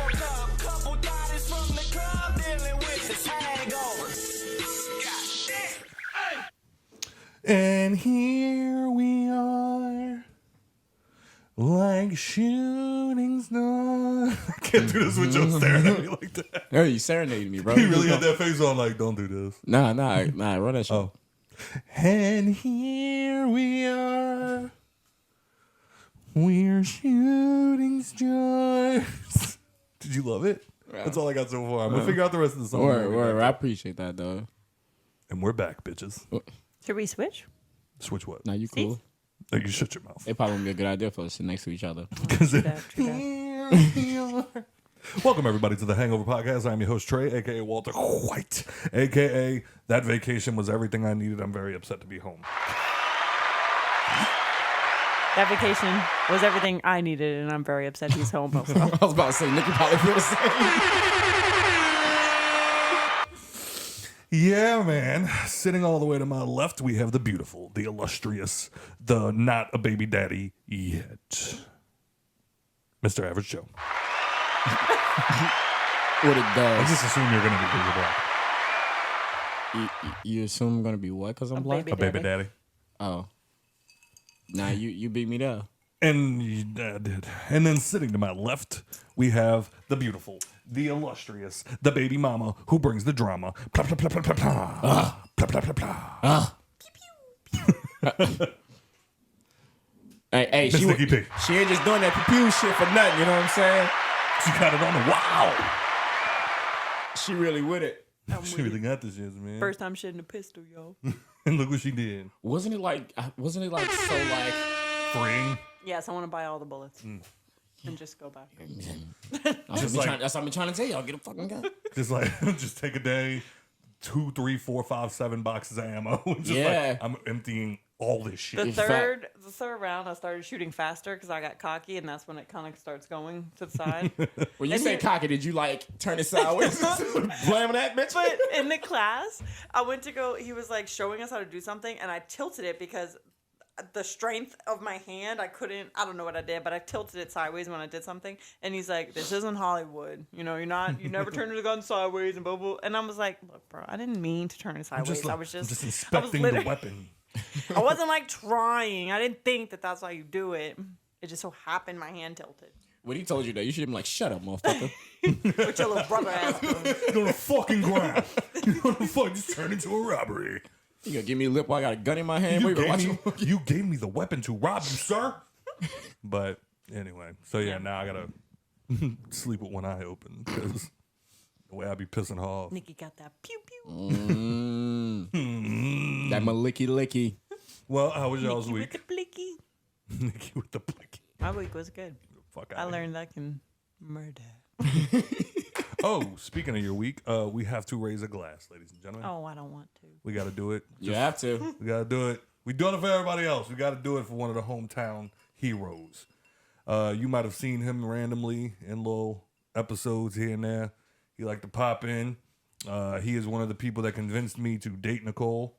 woke up, couple bodies from the club dealing with this hangover. God damn. And here we are, like shooting stars. I can't do this with Joe staring at me like that. Hey, you serenading me, bro. He really had that face on like, don't do this. Nah, run that shit. Oh. And here we are, we're shooting stars. Did you love it? Yeah. That's all I got so far. I'm going to figure out the rest of the song. Word. I appreciate that, though. And we're back, bitches. Should we switch? Switch what? Nah, you cool. Oh, you shut your mouth. It probably wouldn't be a good idea for us to sit next to each other. Welcome, everybody, to the Hangover Podcast. I'm your host, Trey, a.k.a. Walter White, a.k.a. That vacation was everything I needed. I'm very upset to be home. That vacation was everything I needed, and I'm very upset he's home. Also. I was about to say, Nikki probably feel the same. Yeah, man. Sitting all the way to my left, we have the beautiful, the illustrious, the not a baby daddy yet, Mr. Average Joe. What it I does. just assume you're going to be because you're black. You assume I'm going to be what? Because I'm black? baby A baby daddy. Oh. Nah, you beat me there. And you did. And then sitting to my left, we have the beautiful, the illustrious, the baby mama who brings the drama. Blah, blah, blah, blah, blah, blah. Blah, blah, blah, blah. Hey, Miss Nikki P. she ain't just doing that pew shit for nothing, you know what I'm saying? She got it on the wow. She really with it. She really got this shit, man. First time shitting a pistol, yo. And look what she did. Wasn't it like so like Freeing. Yes, I want to buy all the bullets and just go back. that's what I've been trying to tell y'all. Get a fucking gun. Just like, just take a day, 2, 3, 4, 5, 7 boxes of ammo. Just Yeah. like, I'm emptying all this shit. The third round, I started shooting faster because I got cocky, and that's when it kind of starts going to the side. When you say cocky, did you like turn it sideways? Blam that bitch? But in the class, I went to go. He was like showing us how to do something, and I tilted it because the strength of my hand, I don't know what I did, but I tilted it sideways when I did something. And he's like, "This isn't Hollywood. You know, you never turn the gun sideways and blah blah." And I was like, "Look, bro, I didn't mean to turn it sideways. I'm just inspecting the weapon. I wasn't like trying. I didn't think that that's how you do it. It just so happened my hand tilted. When he told you that, you should have been like, "Shut up, motherfucker." What your little brother asked me. You're on the fucking ground. You're on the fuck. Just turned into a robbery. You gonna give me a lip while I got a gun in my hand? You gave me the weapon to rob you, sir. But anyway, so yeah, now I gotta sleep with one eye open because the way I be pissing her off. Nikki got that pew pew. That malicky licky. Well, how was y'all's Nikki week? with the blicky. Nikki with the blicky. My week was good. Fuck I out. learned that I can murder. Oh, speaking of your week, we have to raise a glass, ladies and gentlemen. Oh, I don't want to. We got to do it. You have to. We got to do it. We doing it for everybody else. We got to do it for one of the hometown heroes. You might have seen him randomly in little episodes here and there. He liked to pop in. He is one of the people that convinced me to date Nicole.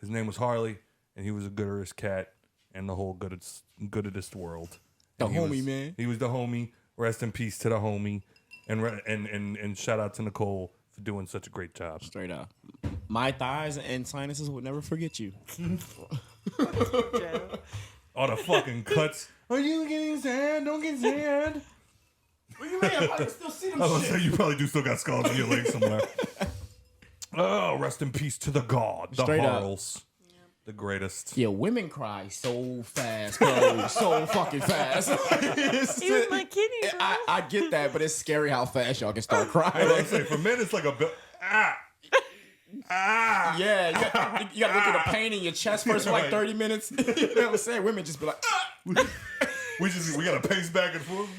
His name was Harley, and he was a goodest cat in the whole goodest world. The And homie, man. He was the homie. Rest in peace to the homie. And shout out to Nicole for doing such a great job. Straight up. My thighs and sinuses will never forget you. All the fucking cuts. Are you getting sad? Don't get sad. What do you mean? I probably still see them I was going to say, you probably do still got scars on your leg somewhere. Oh, rest in peace to the god. The Straight up. Harls. The greatest. Yeah, women cry so fast, bro. So fucking fast. He was my kitty, bro. I get that, but it's scary how fast y'all can start I crying. was say, for men, it's like a bit. Yeah, you got to look at the pain in your chest first for like 30 minutes. You know what I'm saying? Women just be like, We got to pace back and forth.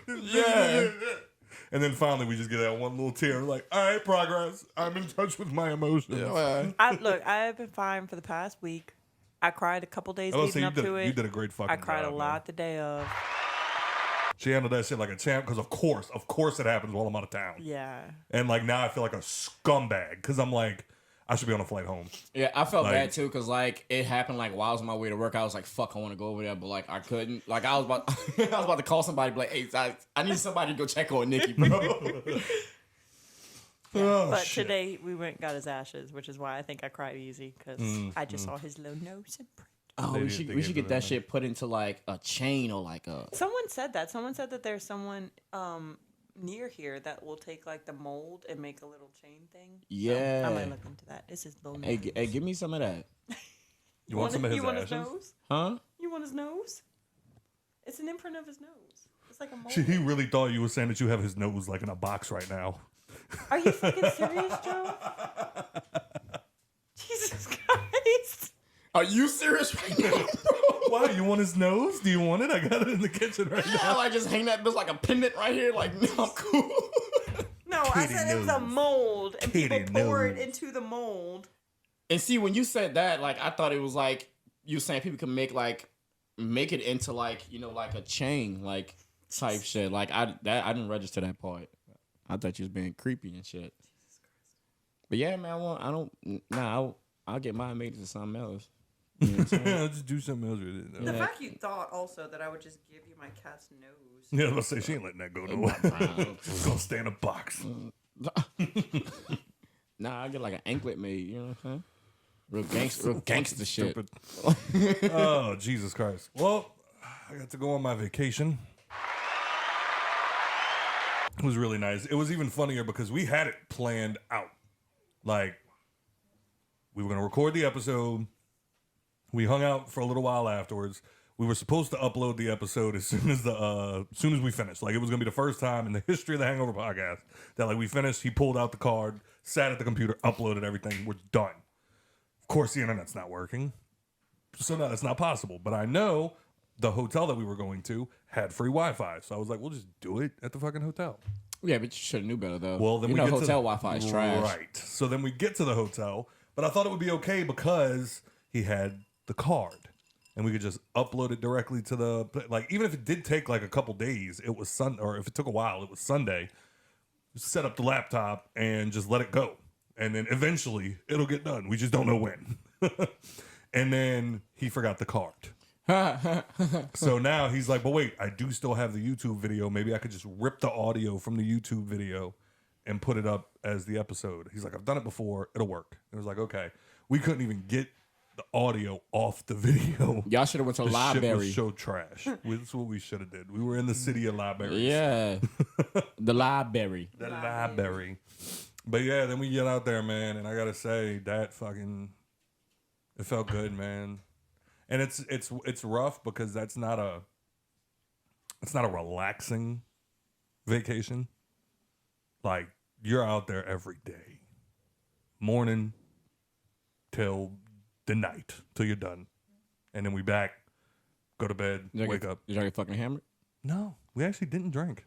Yeah. And then finally, we just get that one little tear. Like, all right, progress. I'm in touch with my emotions. I've been fine for the past week. I cried a couple days leading up to it. You did a great fucking job. I cried a lot the day of. She handled that shit like a champ because, of course it happens while I'm out of town. Yeah. And, like, now I feel like a scumbag because I'm like, I should be on a flight home. Yeah, I felt Like- bad too because like it happened like while I was on my way to work. I was like, "Fuck, I want to go over there," but like I couldn't. Like I was about, I was about to call somebody, be like, "Hey, I need somebody to go check on Nikki, bro." Oh, But shit. today we went and got his ashes, which is why I think I cried easy because I just saw his little nose imprint. Oh, They we did- should they we gave should it get that a- shit put into like a chain or like a. Someone said that. Someone said that there's someone near here that will take like the mold and make a little chain thing. Yeah. So I might look into that. This is little Hey, nose. hey, give me some of that, You want some of his You want his ashes? nose? huh? You want his nose? It's an imprint of his nose. It's like a mold. Shit, he really thought you were saying that you have his nose like in a box right now. Are you fucking serious, Joe? Jesus Christ. Are you serious right now, bro? Why? You want his nose? Do you want it? I got it in the kitchen right Yeah, now. like just hang that bitch like a pendant right here. Like, no, I'm cool. No, I Kitty said it was a nose. mold, and people Kitty pour it nose. into the mold. And see, when you said that, like, I thought it was like you were saying people can make it into like, you know, like a chain, like type shit. Like I didn't register that part. I thought you was being creepy and shit. But yeah, man, I'll get mine made into something else. You know what I'm saying? I'll just do something else with it. The fact you thought also that I would just give you my cat's nose. Yeah, let's say she ain't letting that go nowhere. It's gonna stay in a box. Nah, I get like an anklet made. You know what I'm saying? Real gangster shit. Stupid. Oh, Jesus Christ. Well, I got to go on my vacation. It was really nice. It was even funnier because we had it planned out. Like, we were going to record the episode. We hung out for a little while afterwards. We were supposed to upload the episode as soon as we finished. Like, it was going to be the first time in the history of the Hangover podcast that, like, we finished. He pulled out the card, sat at the computer, uploaded everything. We're done. Of course, the internet's not working. So, no, that's not possible. But I know the hotel that we were going to had free Wi-Fi. So I was like, we'll just do it at the fucking hotel. Yeah, but you should have knew better though. Well, then you we know get hotel to Wi-Fi is trash. Right. So then we get to the hotel, but I thought it would be okay because he had the card, and we could just upload it directly to the, like, even if it did take like a couple days, it was Sunday, or if it took a while, it was Sunday. Set up the laptop and just let it go, and then eventually it'll get done. We just don't know when. And then he forgot the card. So now he's like, but wait, I do still have the YouTube video. Maybe I could just rip the audio from the YouTube video and put it up as the episode. He's like, I've done it before. It'll work. And it was like, okay. We couldn't even get the audio off the video. Y'all should have went to a The shit library. was so trash. That's what we should have did. We were in the city of libraries. Yeah, the library. The library. But yeah, then we get out there, man, and I gotta say that fucking, it felt good, man. And it's rough because it's not a relaxing vacation. Like, you're out there every day, morning till the night, till you're done, and then we back, go to bed, wake up. Did y'all get fucking hammered? No, we actually didn't drink.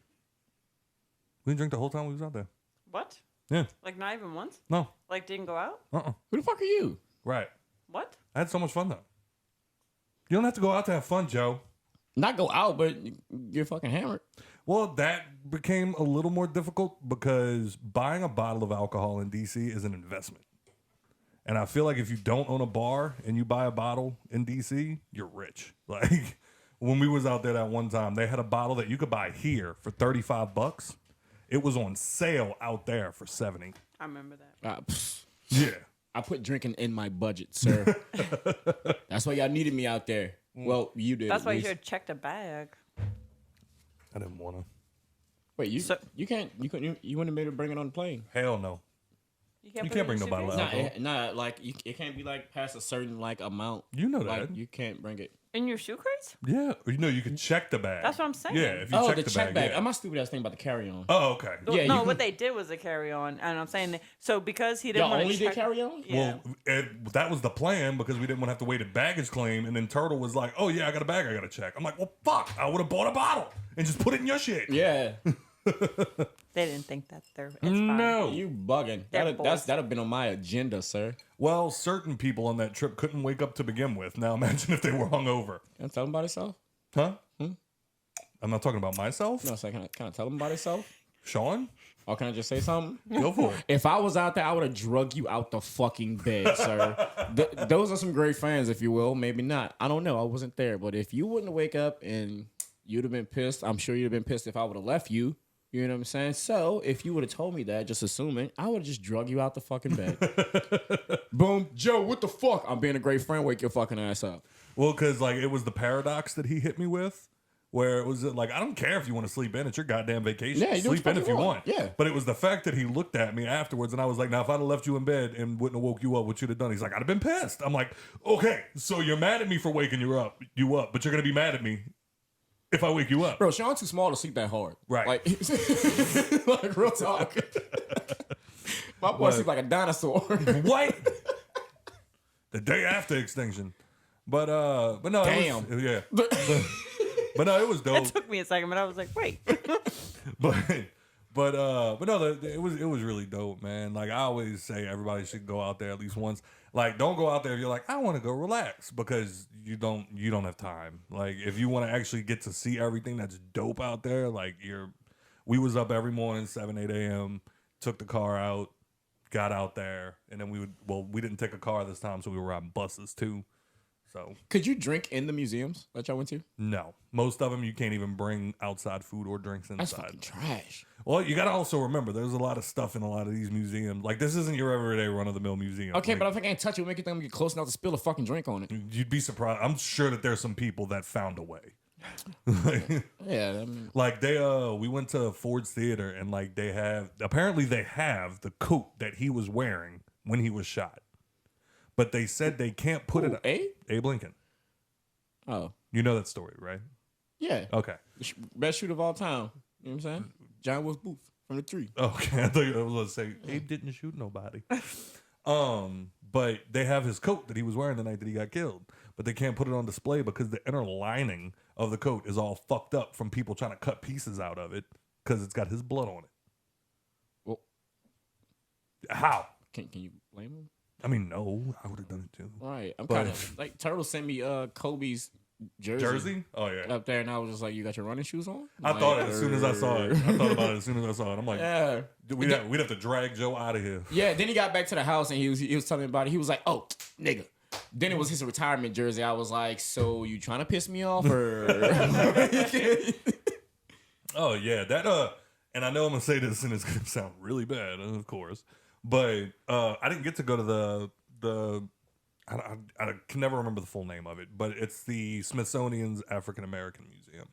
We didn't drink the whole time we was out there. What? Yeah, Like not even once? no, Like didn't go out? Who the fuck are you? right. What? I had so much fun though. You don't have to go out to have fun, Joe. Not go out, but you're fucking hammered. Well, that became a little more difficult because buying a bottle of alcohol in DC is an investment. And I feel like if you don't own a bar and you buy a bottle in DC, you're rich. Like, when we was out there that one time, they had a bottle that you could buy here for $35. It was on sale out there for $70. I remember that. Yeah. I put drinking in my budget, sir. That's why y'all needed me out there. Well, you did. That's at why you least. should have checked a bag. I didn't want to. Wait, you couldn't you wouldn't have been able to bring it on the plane. Hell no. You You put can't it in bring your no bottle suitcase? of Nah, like it can't be like past a certain like amount. You know Like that. you can't bring it. In your suitcase? Yeah. You know, you can check the bag. That's what I'm saying. Yeah. If you Oh, check the check bag. yeah. I'm not stupid ass thing about the carry on. Oh, okay. Yeah, no, you what can- they did was a carry on, and I'm saying that, so because he didn't Y'all want only to did carry on? Yeah. Well, that was the plan because we didn't want to have to wait a baggage claim. And then Turtle was like, oh, yeah, I got a bag I got to check. I'm like, well, fuck. I would have bought a bottle and just put it in your shit. Yeah. They didn't think that they're. It's fine. No. You bugging. They're That'd boys. have been on my agenda, sir. Well, certain people on that trip couldn't wake up to begin with. Now imagine if they were hungover. Can I tell him about himself? Huh? I'm not talking about myself. No, so can I tell him about himself? Sean, Or can I just say something? go for it. If I was out there, I would have drug you out the fucking bed, sir. Those are some great fans, if you will. Maybe not. I don't know. I wasn't there. But if you wouldn't wake up and you'd have been pissed, I'm sure you'd have been pissed if I would have left you. You know what I'm saying? So if you would have told me that, just assuming, I would have just drug you out the fucking bed. Boom. Joe, what the fuck? I'm being a great friend. Wake your fucking ass up. Well, because like it was the paradox that he hit me with, where it was like, I don't care if you want to sleep in. It's your goddamn vacation. Yeah, you do what sleep in the if fuck you you want. want. Yeah. But it was the fact that he looked at me afterwards, and I was like, now if I'd have left you in bed and wouldn't have woke you up, what you'd have done? He's like, I'd have been pissed. I'm like, okay, so you're mad at me for waking you up, but you're gonna be mad at me if I wake you up. Bro, Sean's too small to sleep that hard. Right. Like, like real talk. My boy sleep like a dinosaur. What? The day after extinction. But no, Damn. It was, yeah. But no, it was dope. It took me a second, but I was like, wait. But no, it was really dope, man. Like I always say, everybody should go out there at least once. Like, don't go out there if you're like, I want to go relax, because you don't have time. Like, if you want to actually get to see everything that's dope out there, like we was up every morning, 7, 8 a.m., took the car out, got out there, and then we didn't take a car this time, so we were riding buses too. So Could you drink in the museums that y'all went to? no, most of them you can't even bring outside food or drinks That's inside. fucking trash. Well, you got to also remember, there's a lot of stuff in a lot of these museums. Like, this isn't your everyday run-of-the-mill museum. Okay, like, but if I can't touch it, we'll make it them get close enough to spill a fucking drink on it. you'd be surprised. I'm sure that there's some people that found a way. Yeah, I mean, Like, we went to Ford's Theater, and like they have the coat that he was wearing when he was shot. But they said they can't put it. Abe Lincoln. Oh, You know that story, right? yeah. Okay. Best shoot of all time. You know what I'm saying? John Wilkes Booth from the tree. Okay, I thought I was going to say Abe didn't shoot nobody. But they have his coat that he was wearing the night that he got killed, but they can't put it on display because the inner lining of the coat is all fucked up from people trying to cut pieces out of it because it's got his blood on it. Well, How? can you blame him? I mean, no, I would have done it too. Right. I'm But- kind of like Turtle sent me Kobe's jersey Oh yeah. up there, and I was just like, "You got your running shoes on?" I thought it as soon as I saw it. I thought about it as soon as I saw it. I'm like, Yeah. we'd have to drag Joe out of here. Yeah. Then he got back to the house and he was telling me about it. He was like, "Oh, nigga." Then it was his retirement jersey. I was like, "So you trying to piss me off or?" Oh yeah, that and I know I'm gonna say this and it's gonna sound really bad, of course, but I didn't get to go to the I can never remember the full name of it, but it's the Smithsonian's African American Museum.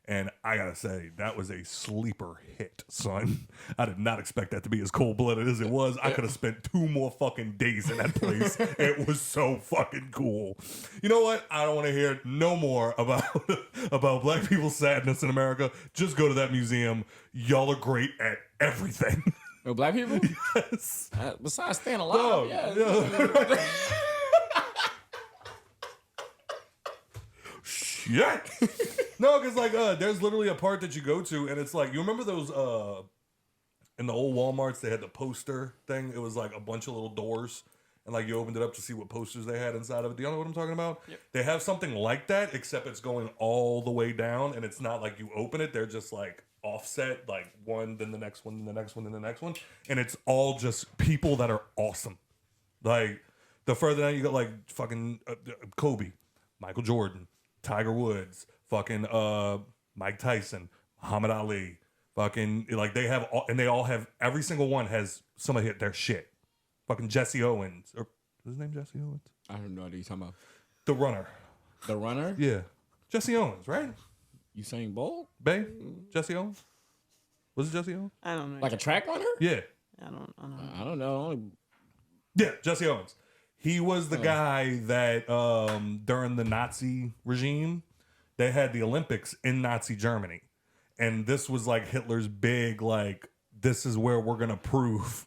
And I gotta say, that was a sleeper hit, son. I did not expect that to be as cold-blooded as it was. I could have spent 2 more fucking days in that place. It was so fucking cool. You know what? I don't want to hear no more about black people's sadness in America. Just go to that museum. Y'all are great at everything. No black people? Yes. Besides staying alive, Yeah. Shit. No, because like there's literally a part that you go to, and it's like, you remember those in the old Walmarts, they had the poster thing. It was like a bunch of little doors, and like you opened it up to see what posters they had inside of it. Do you know what I'm talking about? Yep. They have something like that, except it's going all the way down, and it's not like you open it. They're just like offset, like one, then the next one, then the next one, then the next one, and it's all just people that are awesome. Like the further down you go, like fucking Kobe, Michael Jordan, Tiger Woods, fucking Mike Tyson, Muhammad Ali, fucking, like they have all, and they all have, every single one has some of their shit. Fucking Jesse Owens, or is his name Jesse Owens? I have no idea what you're talking about. The runner. The runner? Yeah. Jesse Owens, right? You saying bold? Bae? Jesse Owens? Was it Jesse Owens? I don't know. Like a track runner? Yeah. I don't know. I don't know. Only Yeah, Jesse Owens. He was the guy that during the Nazi regime, they had the Olympics in Nazi Germany. And this was like Hitler's big, like, this is where we're going to prove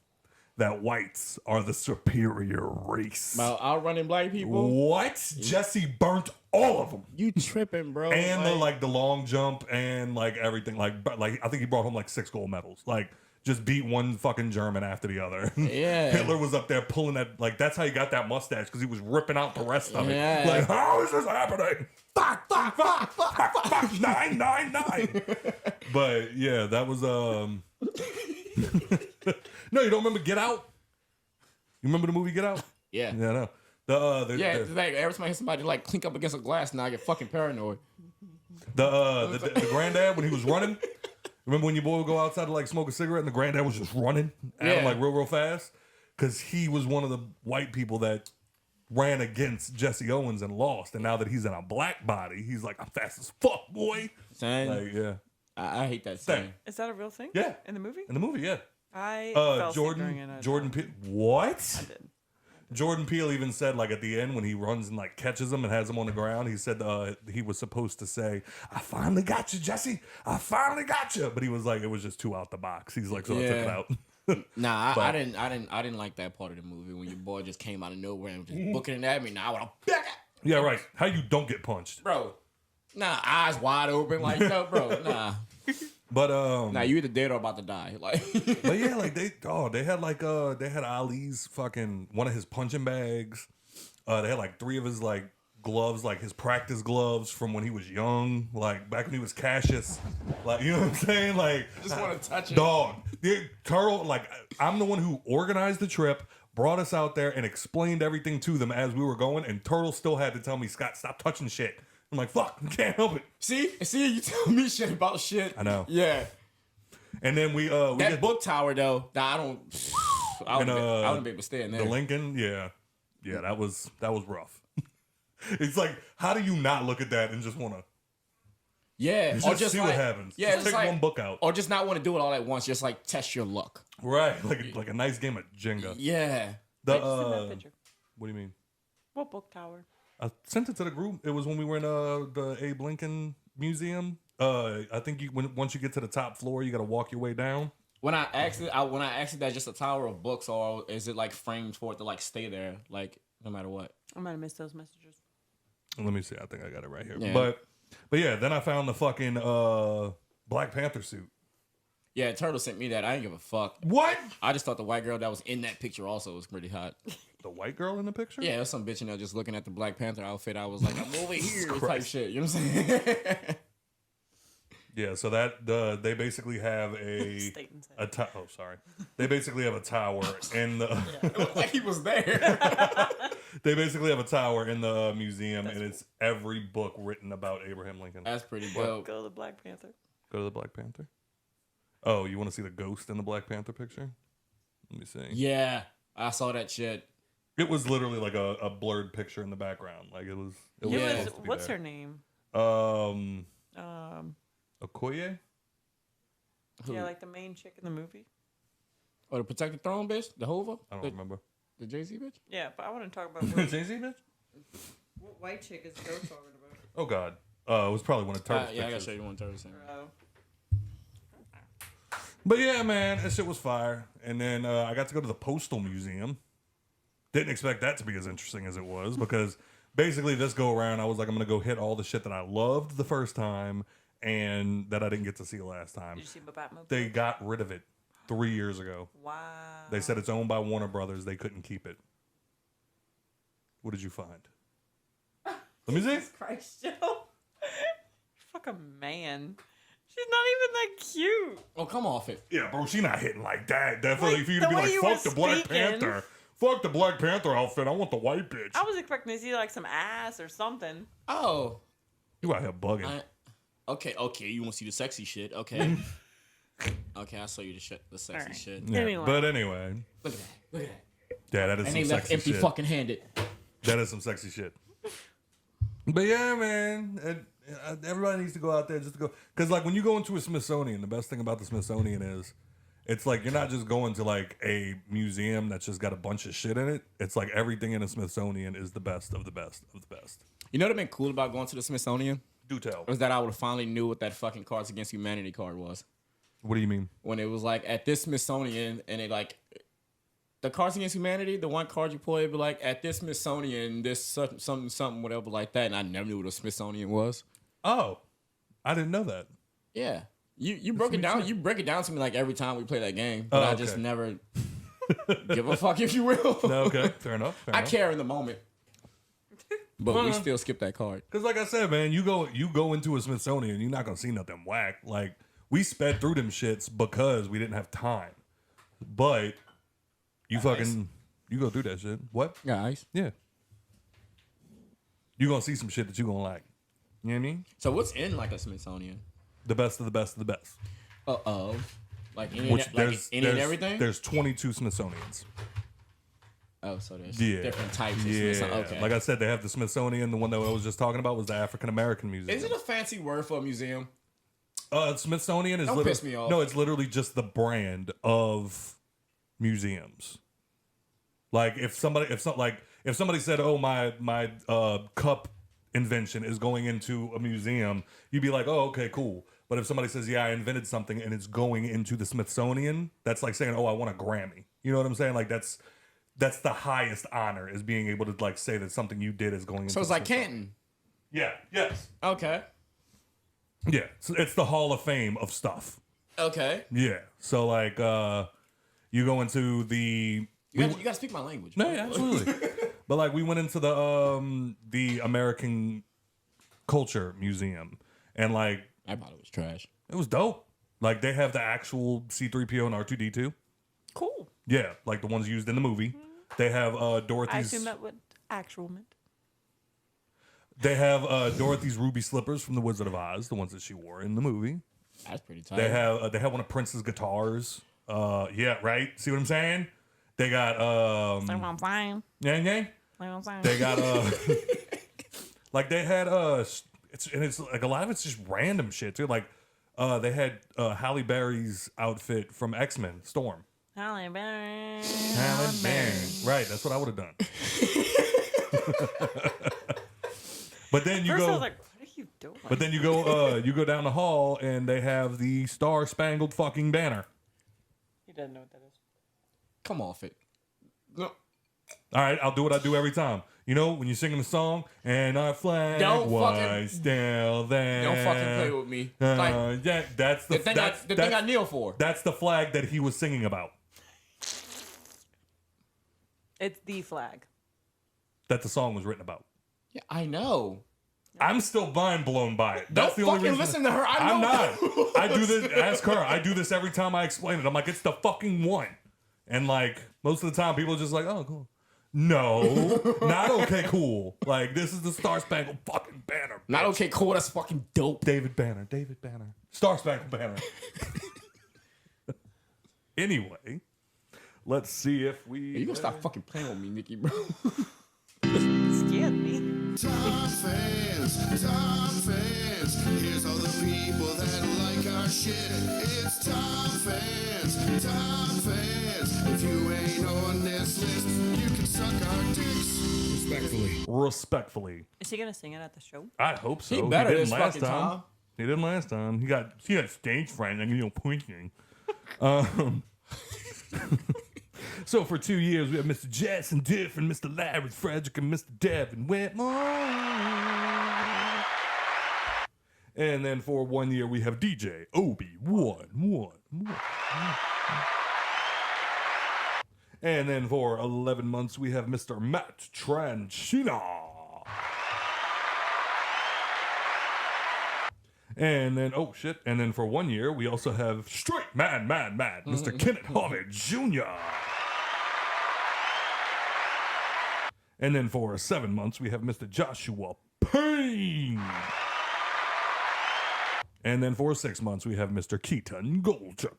that whites are the superior race. about outrunning black people? What? Jesse burnt all of them. You tripping, bro. And the long jump and like everything. Like I think he brought home like 6 gold medals. Like, just beat one fucking German after the other. Yeah. Hitler was up there pulling that, like, that's how he got that mustache, because he was ripping out the rest of it. Yeah. Like, how is this happening? Fuck, 999. But yeah, that was No, you don't remember Get Out? You remember the movie Get Out? Yeah. Yeah, no. It's like every time I hear somebody like clink up against a glass, now I get fucking paranoid. The granddad when he was running. Remember when your boy would go outside to like smoke a cigarette and the granddad was just running at him like real fast? Because he was one of the white people that ran against Jesse Owens and lost. And now that he's in a black body, he's like, I'm fast as fuck, boy. Saying, Like, yeah. I hate that saying. Is that a real thing? Yeah. In the movie? In the movie, yeah. I fell asleep during it. Jordan Peele. What? I did. Jordan Peele even said, like, at the end when he runs and like catches him and has him on the ground, he said he was supposed to say, I finally got you, Jesse. I finally got you. But he was like, it was just too out the box. He's like, so I took it out. Nah, I didn't like that part of the movie when your boy just came out of nowhere and was just booking it at me. Now I want to. Yeah, right. How you don't get punched, bro? Nah, eyes wide open, like no, bro. Nah. But Nah, you either dead or about to die. Like, but yeah, like they had Ali's fucking one of his punching bags. They had like 3 of his like gloves, like his practice gloves from when he was young, like back when he was Cassius. Like, you know what I'm saying? Like, just want to touch it. Dog, Turtle. Like, I'm the one who organized the trip, brought us out there, and explained everything to them as we were going. And Turtle still had to tell me, Scott, stop touching shit. I'm like, fuck, can't help it. See, you tell me shit about shit. I know. Yeah. And then we that book tower though, I wouldn't be able to stay in there. The Lincoln, yeah, that was rough. It's like, how do you not look at that and just want to? Yeah, or just see what happens. Yeah, just take like, one book out, or just not want to do it all at once. Just like test your luck. Right, like a nice game of Jenga. Yeah. Wait, send that picture. What do you mean? What book tower? I sent it to the group. It was when we were in the Abe Lincoln Museum. I think once you get to the top floor, you got to walk your way down. When I asked it, that's just a tower of books, or is it like framed for it to like stay there, like no matter what? I might have missed those messages. Let me see. I think I got it right here. Yeah. But yeah, then I found the fucking Black Panther suit. Yeah, Turtle sent me that. I didn't give a fuck. What? I just thought the white girl that was in that picture also was pretty hot. The white girl in the picture? Yeah, there's some bitch in there just looking at the Black Panther outfit. I was like, I'm over here type shit. You know what I'm saying? Yeah, so that they basically have a sorry. They basically have a tower in the It looked like he was there. They basically have a tower in the museum, and it's every book written about Abraham Lincoln. That's pretty dope. Go to the Black Panther. Go to the Black Panther. Oh, you want to see the ghost in the Black Panther picture? Let me see. Yeah, I saw that shit. It was literally like a blurred picture in the background. Like it was What's her name? Okoye? Yeah, like the main chick in the movie. Oh, the Protect the Throne bitch? The Hova? I don't remember. The Jay-Z bitch? Yeah, but I want to talk about Jay-Z bitch? what white chick is Joe talking about. Oh God. It was probably one of Turtle's yeah, I gotta pictures. show you one Turtle. But yeah, man, that shit was fire. And then I got to go to the Postal Museum. Didn't expect that to be as interesting as it was because basically this go around, I was like, I'm going to go hit all the shit that I loved the first time and that I didn't get to see last time. Did you see Batmobile? They got rid of it 3 years ago. Wow. They said it's owned by Warner Brothers. They couldn't keep it. What did you find? Let me see. Jesus Christ, Joe. Fuck a man. She's not even that cute. Oh, come off it. Yeah, bro, she not hitting like that. Definitely Like, for you to be the way like, you fuck were the Black speaking. Panther. Fuck the Black Panther outfit. I want the white bitch. I was expecting to see like some ass or something. Oh. You out here bugging. Okay. You want to see the sexy shit? Okay. Okay, I'll show you the sexy Right. shit. Yeah, Anyway. But anyway. Look at that. Yeah, that is And some they left sexy empty shit. fucking handed. That is some sexy shit. But yeah, man. Everybody needs to go out there just to go. Because like when you go into a Smithsonian, the best thing about the Smithsonian is it's like you're not just going to like a museum that's just got a bunch of shit in it. It's like everything in a Smithsonian is the best of the best of the best. You know what'd been cool about going to the Smithsonian? Do tell. Was that I would have finally knew what that fucking Cards Against Humanity card was. What do you mean? When it was like at this Smithsonian and it like the Cards Against Humanity, the one card you pull, it'd be like at this Smithsonian, this something, whatever like that, and I never knew what a Smithsonian was. Oh, I didn't know that. Yeah. You broke it down. You break it down to me like every time we play that game, but I just okay. never give a fuck if you will. No, okay, fair enough. I care in the moment, but we still skip that card. Because like I said, man, you go into a Smithsonian, you're not gonna see nothing whack. Like We sped through them shits because we didn't have time. But you fucking you go through that shit. What? Guys. Yeah. You're gonna see some shit that you're gonna like. You know what I mean? So what's in like a Smithsonian? The best of the best of the best. Like any, Which any and everything? There's 22 Smithsonians. Oh, so there's Yeah. different types of Yeah. Smithsonian. Okay. Like I said, they have the Smithsonian. The one that I was just talking about was the African American Museum. Is it a fancy word for a museum? Smithsonian is Don't literally, piss me off. No, it's literally just the brand of museums. Like if somebody said, "Oh, my cup invention is going into a museum," you'd be like, "Oh, okay, cool." But if somebody says, "Yeah, I invented something and it's going into the Smithsonian," that's like saying, "Oh, I won a Grammy." You know what I'm saying? Like that's the highest honor, is being able to like say that something you did is going into. So it's the like Smithsonian. Canton. Yeah. Yes. Okay. Yeah. So it's the Hall of Fame of stuff. Okay. Yeah. So like you go into the You got to speak my language. No, yeah, absolutely. But like we went into the American Culture Museum, and like I thought it was trash. it was dope. Like they have the actual C-3PO and R2-D2. Cool. Yeah, like the ones used in the movie. They have I Dorothy's. assume that what actual meant. They have Dorothy's ruby slippers from The Wizard of Oz, the ones that she wore in the movie. That's pretty tight. They have one of Prince's guitars. Yeah, right. See what I'm saying? They got I'm fine. yeah. I'm fine. They got like they had it's like a lot of it's just random shit too. Like they had Halle Berry's outfit from X-Men Storm. Halle Berry. Halle Berry. Right, that's what I would have done. But then you First I go was like, what are you doing? But then you go down the hall and they have the Star Spangled fucking Banner. He doesn't know what that is. Come off it. No. All right, I'll do what I do every time. You know, when you're singing the song, and our flag was still there. Don't fucking play with me. Yeah, that's the thing I kneel for. That's the flag that he was singing about. It's the flag. That the song was written about. Yeah, I know. I'm still mind blown by it. That's the only reason. Listen to her. I'm not. I do this. Ask her. I do this every time I explain it. I'm like, it's the fucking one. And like most of the time, people are just like, oh, cool. No, not okay, cool. Like this is the Star Spangled fucking Banner. Bitch. Not okay, cool. That's fucking dope. David Banner. Star Spangled Banner. Anyway, let's see if we. Hey, you gonna stop fucking playing with me, Nikki, bro? Scared me. Top fans. Here's all the people that like our shit. It's top fans. If you ain't on this list, you can suck our dicks. Respectfully. Is he gonna sing it at the show? I hope so. He better didn't this last fucking time. He didn't last time. He got stage fright and pointing. So for 2 years, we have Mr. Jackson Diff and Mr. Larry Frederick and Mr. Devin Whitmore. And then for 1 year, we have DJ Obi-Wan. And then for 11 months, we have Mr. Matt Tranchina. And then, oh shit. And then for 1 year, we also have straight mad, Mr. Kenneth Harvey Jr. And then for 7 months, we have Mr. Joshua Payne. And then for 6 months, we have Mr. Keaton Goldchuk.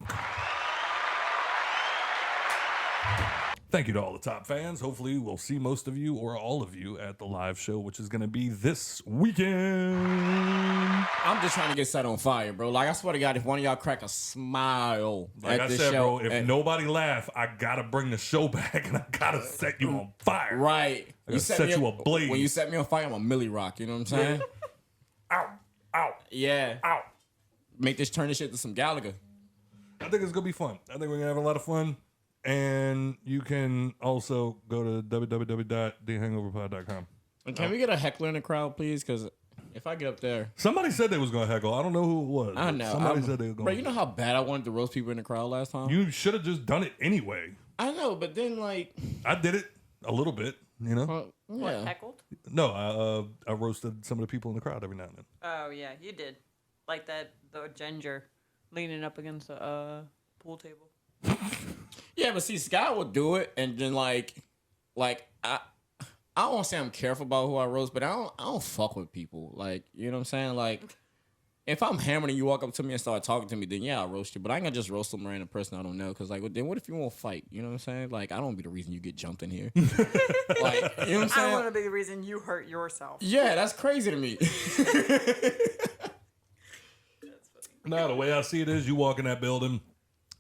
Thank you to all the top fans. Hopefully, we'll see most of you or all of you at the live show, which is going to be this weekend. I'm just trying to get set on fire, bro. Like, I swear to God, if one of y'all crack a smile Like at I this said, show, bro, if nobody laugh, I got to bring the show back and I got to set you on fire. right? I gotta set you ablaze. When you set me on fire, I'm a Millie Rock. You know what I'm saying? Ow. Yeah. Ow. Make this turn this shit to some Gallagher. I think it's going to be fun. I think we're going to have a lot of fun. And you can also go to www.thehangoverpod.com. And can we get a heckler in the crowd, please? Because if I get up there, Somebody said they was going to heckle. I don't know who it was. I know. Somebody said they were going Bro, you know how bad I wanted to roast people in the crowd last time? You should have just done it anyway. I know, but then, like... I did it a little bit, you know? What, yeah. heckled? No, I roasted some of the people in the crowd every now and then. Oh yeah, you did. Like the ginger leaning up against a pool table. Yeah, but see, Sky would do it, and then like I don't want to say I'm careful about who I roast, but I don't fuck with people. Like, you know what I'm saying? Like, if I'm hammered and you walk up to me and start talking to me, then yeah, I'll roast you. But I ain't gonna just roast some random person I don't know, because like, then what if you won't fight? You know what I'm saying? Like, I don't be the reason you get jumped in here. Like, you know what I'm I don't saying? want to be the reason you hurt yourself. Yeah, that's crazy to me. No, the way I see it is, you walk in that building,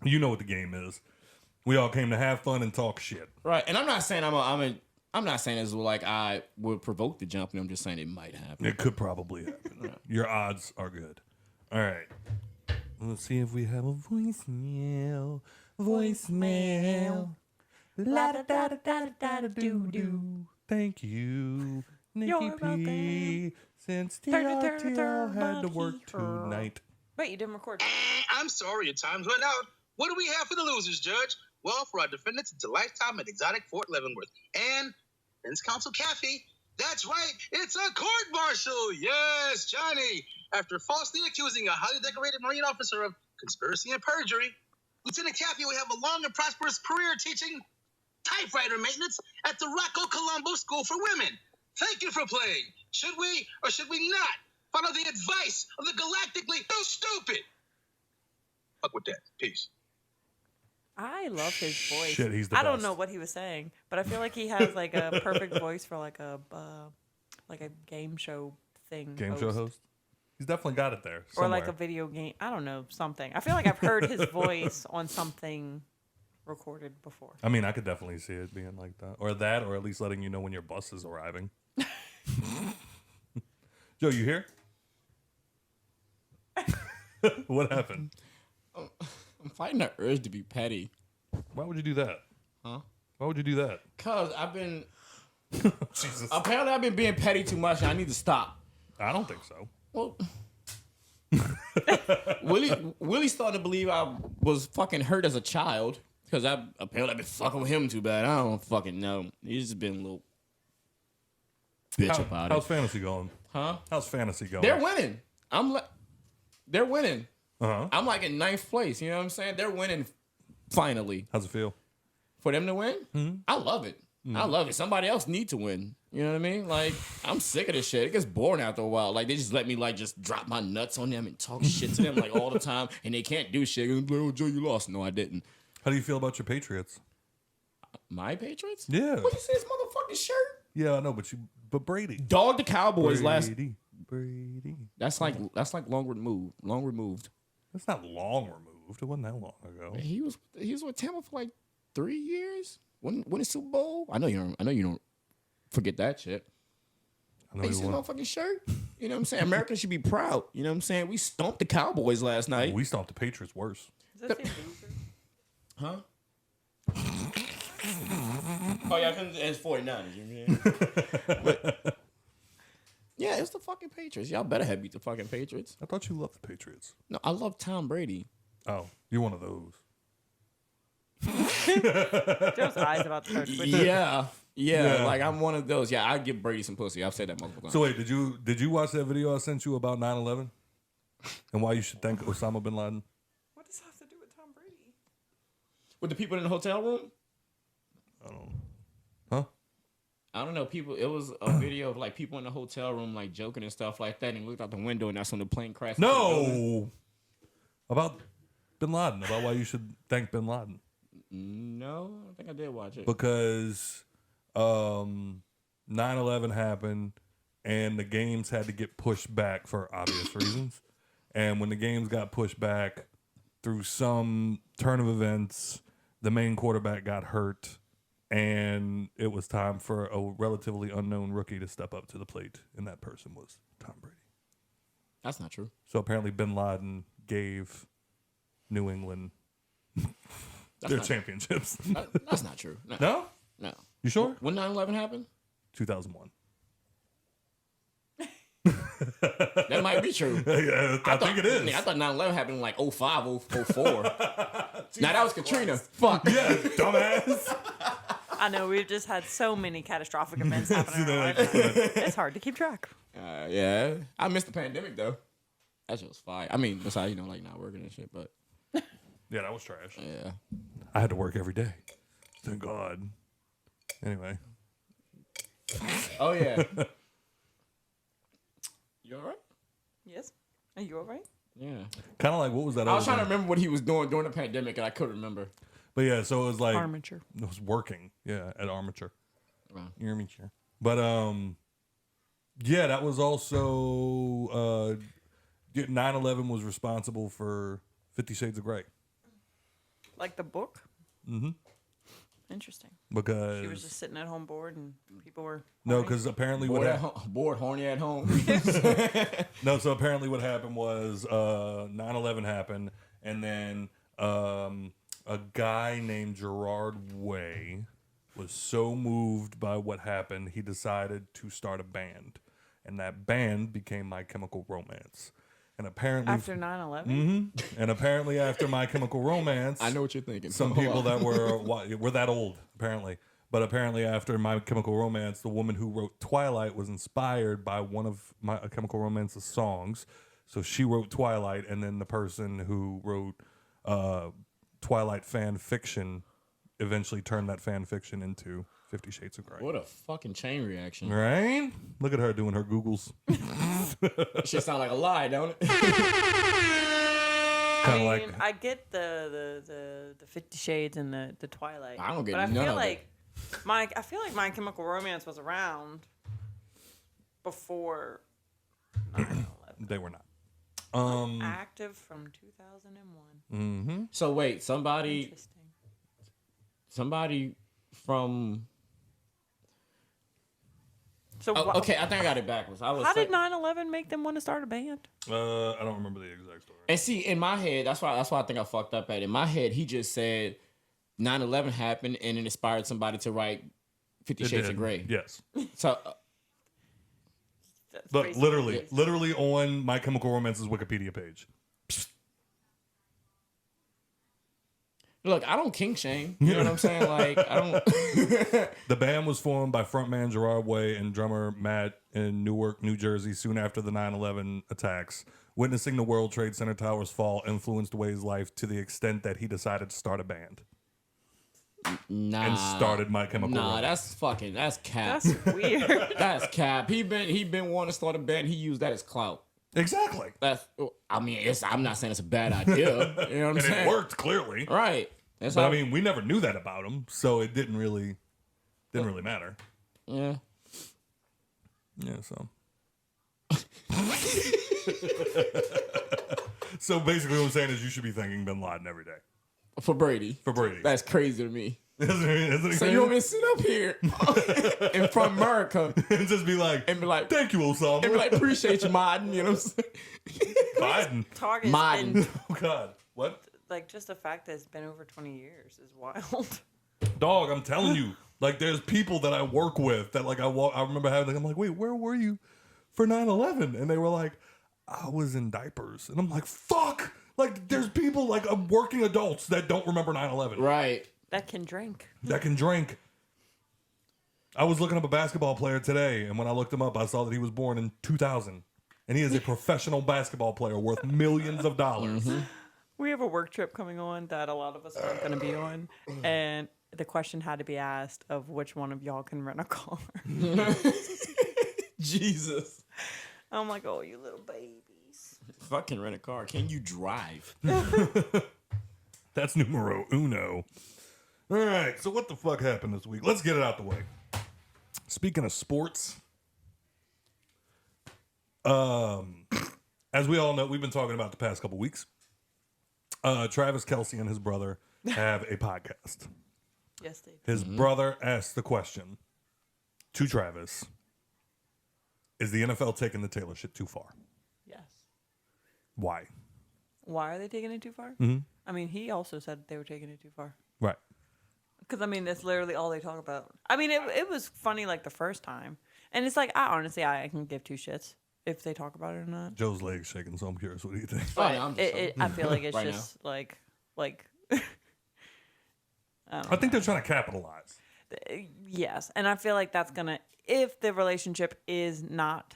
you know what the game is. We all came to have fun and talk shit. Right, and I'm not saying I'm not saying this like I would provoke the jumping. I'm just saying it might happen. It could probably happen. Your odds are good. All right. Let's see if we have a voicemail. Voicemail. La da da da da da da doo doo. Thank you, Nikki You're P. welcome. Since TRTL had to work tonight. Wait, you didn't record. I'm sorry, your time's run out. What do we have for the losers, Judge? Well, for our defendants, it's a lifetime at exotic Fort Leavenworth. And Defense Counsel Kathy. That's right, it's a court-martial. Yes, Johnny. After falsely accusing a highly decorated Marine officer of conspiracy and perjury, Lieutenant Kathy will have a long and prosperous career teaching typewriter maintenance at the Rocco Colombo School for Women. Thank you for playing. Should we or should we not follow the advice of the galactically so stupid? Fuck with that. Peace. I love his voice. Shit, he's the I don't best. know what he was saying, but I feel like he has like a perfect voice for like a game show thing. Game show host? He's definitely got it there. Or like somewhere. a video game. I don't know, something. I feel like I've heard his voice on something recorded before. I mean, I could definitely see it being like that. Or that, or at least letting you know when your bus is arriving. Joe, you here? What happened? I'm fighting the urge to be petty. Why would you do that? Huh? Why would you do that? Cause I've been Jesus. apparently I've been being petty too much, and I need to stop. I don't think so. Well, Willie's starting to believe I was fucking hurt as a child because apparently I've been fucking with him too bad. I don't fucking know. He's just been a little bitch about How's it. fantasy going? Huh? How's fantasy going? They're winning. They're winning. Uh-huh. I'm like in 9th place. You know what I'm saying? They're winning finally. How's it feel? For them to win, I love it. I love it. Somebody else need to win. You know what I mean? Like, I'm sick of this shit. It gets boring after a while. Like, they just let me, like, just drop my nuts on them and talk shit to them, like, all the time. And they can't do shit. Oh, Joe, you lost. No, I didn't. How do you feel about your Patriots? My Patriots? Yeah. What you say this motherfucking shirt? Yeah, I know, but Brady. Dog the Cowboys last. Brady. That's like long removed. That's not long removed. It wasn't that long ago. He was with Tampa for like 3 years. Won the Super Bowl. I know you don't forget that shit. I know Hey, he you see his won. motherfucking shirt? You know what I'm saying? Americans should be proud. You know what I'm saying? We stomped the Cowboys last night. We stomped the Patriots worse. Does that say loser? Huh? Oh yeah, it's 49ers. You mean? But, yeah, it's the fucking Patriots. Y'all better have beat the fucking Patriots. I thought you loved the Patriots. No, I love Tom Brady. Oh, you're one of those. Joe's eyes about to start twitching. Yeah. Like I'm one of those. Yeah, I give Brady some pussy. I've said that multiple times. So wait, did you watch that video I sent you about 9/11 and why you should thank Osama bin Laden? What does that have to do with Tom Brady? With the people in the hotel room? I don't know. Huh? I don't know. People. It was a video of like people in the hotel room like joking and stuff like that. And he looked out the window and that's when the plane crashed. into the building. No. About bin Laden. About why you should thank bin Laden. No, I think I did watch it. Because 9/11 happened and the games had to get pushed back for obvious reasons. And when the games got pushed back through some turn of events, the main quarterback got hurt and it was time for a relatively unknown rookie to step up to the plate. And that person was Tom Brady. That's not true. So apparently bin Laden gave New England That's their not, championships. That's not true. No. No? No. You sure? When 9/11 happened? 2001. That might be true. Yeah, I think it is. I thought 9/11 happened in like 05, 04. Now that was Katrina. Fuck. Yeah, dumbass. I know, we've just had so many catastrophic events happening in our lifetime. It's hard to keep track. Yeah. I missed the pandemic though. That shit was fire. I mean, besides like not working and shit, but Yeah, that was trash. yeah. I had to work every day. Thank God. Anyway. Oh yeah. You all right? Yes. Are you all right? Yeah. Kind of like, what was that? I was other trying to thing? remember what he was doing during the pandemic, and I couldn't remember. But yeah, so it was like Armature. it was working. Yeah, at Armature. Wow. Armature. But yeah, that was also 9/11 was responsible for 50 Shades of Grey. Like the book? Mm-hmm. Interesting. Because She was just sitting at home bored and people were... no, because apparently what Bored, horny at home. no, so apparently what happened was 9/11 happened, and then a guy named Gerard Way was so moved by what happened, he decided to start a band, and that band became My Chemical Romance. And apparently After 9/11? Mm-hmm. And apparently after My Chemical Romance, I know what you're thinking. some people that were that old, apparently. But apparently after My Chemical Romance, the woman who wrote Twilight was inspired by one of My Chemical Romance's songs. So she wrote Twilight, and then the person who wrote Twilight fan fiction eventually turned that fan fiction into 50 Shades of Grey. What a fucking chain reaction. Right? Look at her doing her Googles. Shit sound like a lie, don't it? I Kinda mean, like- I get the 50 Shades and the Twilight. I don't get but I none feel of like I feel like My Chemical Romance was around before 9/11. They were not. Active from 2001. Mm-hmm. So wait, somebody Interesting. from. So Oh, okay, I think I got it backwards. I was. how did 9/11 make them want to start a band? I don't remember the exact story. And see, in my head, that's why I think I fucked up at. In my head, he just said 9/11 happened and it inspired somebody to write 50 It Shades did. of Grey. Yes. So That's Look, basically- literally on My Chemical Romance's Wikipedia page. look, I don't kink shame. You know what I'm saying? Like I don't. The band was formed by frontman Gerard Way and drummer Matt in Newark, New Jersey, soon after the 9/11 attacks. Witnessing the World Trade Center towers fall influenced Way's life to the extent that he decided to start a band Nah. and started My Chemical Nah, Romance. that's cap. That's weird. That's cap. He been wanting to start a band. He used that as clout. Exactly. That's. I mean, I'm not saying it's a bad idea. You know what I'm And saying? it worked, clearly. Right. That's But how, I mean, we never knew that about him, so it didn't really matter. yeah. Yeah, so. So basically what I'm saying is you should be thanking Bin Laden every day. For Brady. For Brady. That's crazy to me. Isn't it So you want me to sit up here in front of America and just be like, and be like, thank you, Osama. and be like, appreciate you, Martin. You know what I'm saying? Biden. Talk has Martin. been Oh, God. What? like just the fact that it's been over 20 years is wild. Dog, I'm telling you. Like, there's people that I work with that, like, I remember having, I'm like, wait, where were you for 9/11? And they were like, I was in diapers. And I'm like, fuck. Like, there's people, like, working adults that don't remember 9/11. Right. That can drink. That can drink. I was looking up a basketball player today, and when I looked him up, I saw that he was born in 2000. And he is a professional basketball player worth millions of dollars. Mm-hmm. We have a work trip coming on that a lot of us aren't going to be on. And the question had to be asked of which one of y'all can rent a car. Jesus. I'm like, oh, you little babies. Fucking rent a car. Can you drive? That's numero uno. All right, so what the fuck happened this week? Let's get it out the way. Speaking of sports, as we all know, we've been talking about the past couple weeks. Travis Kelce and his brother have a podcast. Yes, they do. His brother asked the question to Travis, is the NFL taking the Taylor shit too far? Yes. Why? Why are they taking it too far? Mm-hmm. I mean, he also said they were taking it too far. Right. Because, I mean, that's literally all they talk about. I mean, it was funny, like, the first time. And it's like, I can give two shits if they talk about it or not. Joe's leg's shaking, so I'm curious. What do you think? Oh, yeah, I'm just I feel like it's Right just, like, I think they're trying to capitalize. yes. And I feel like that's going to, if the relationship is not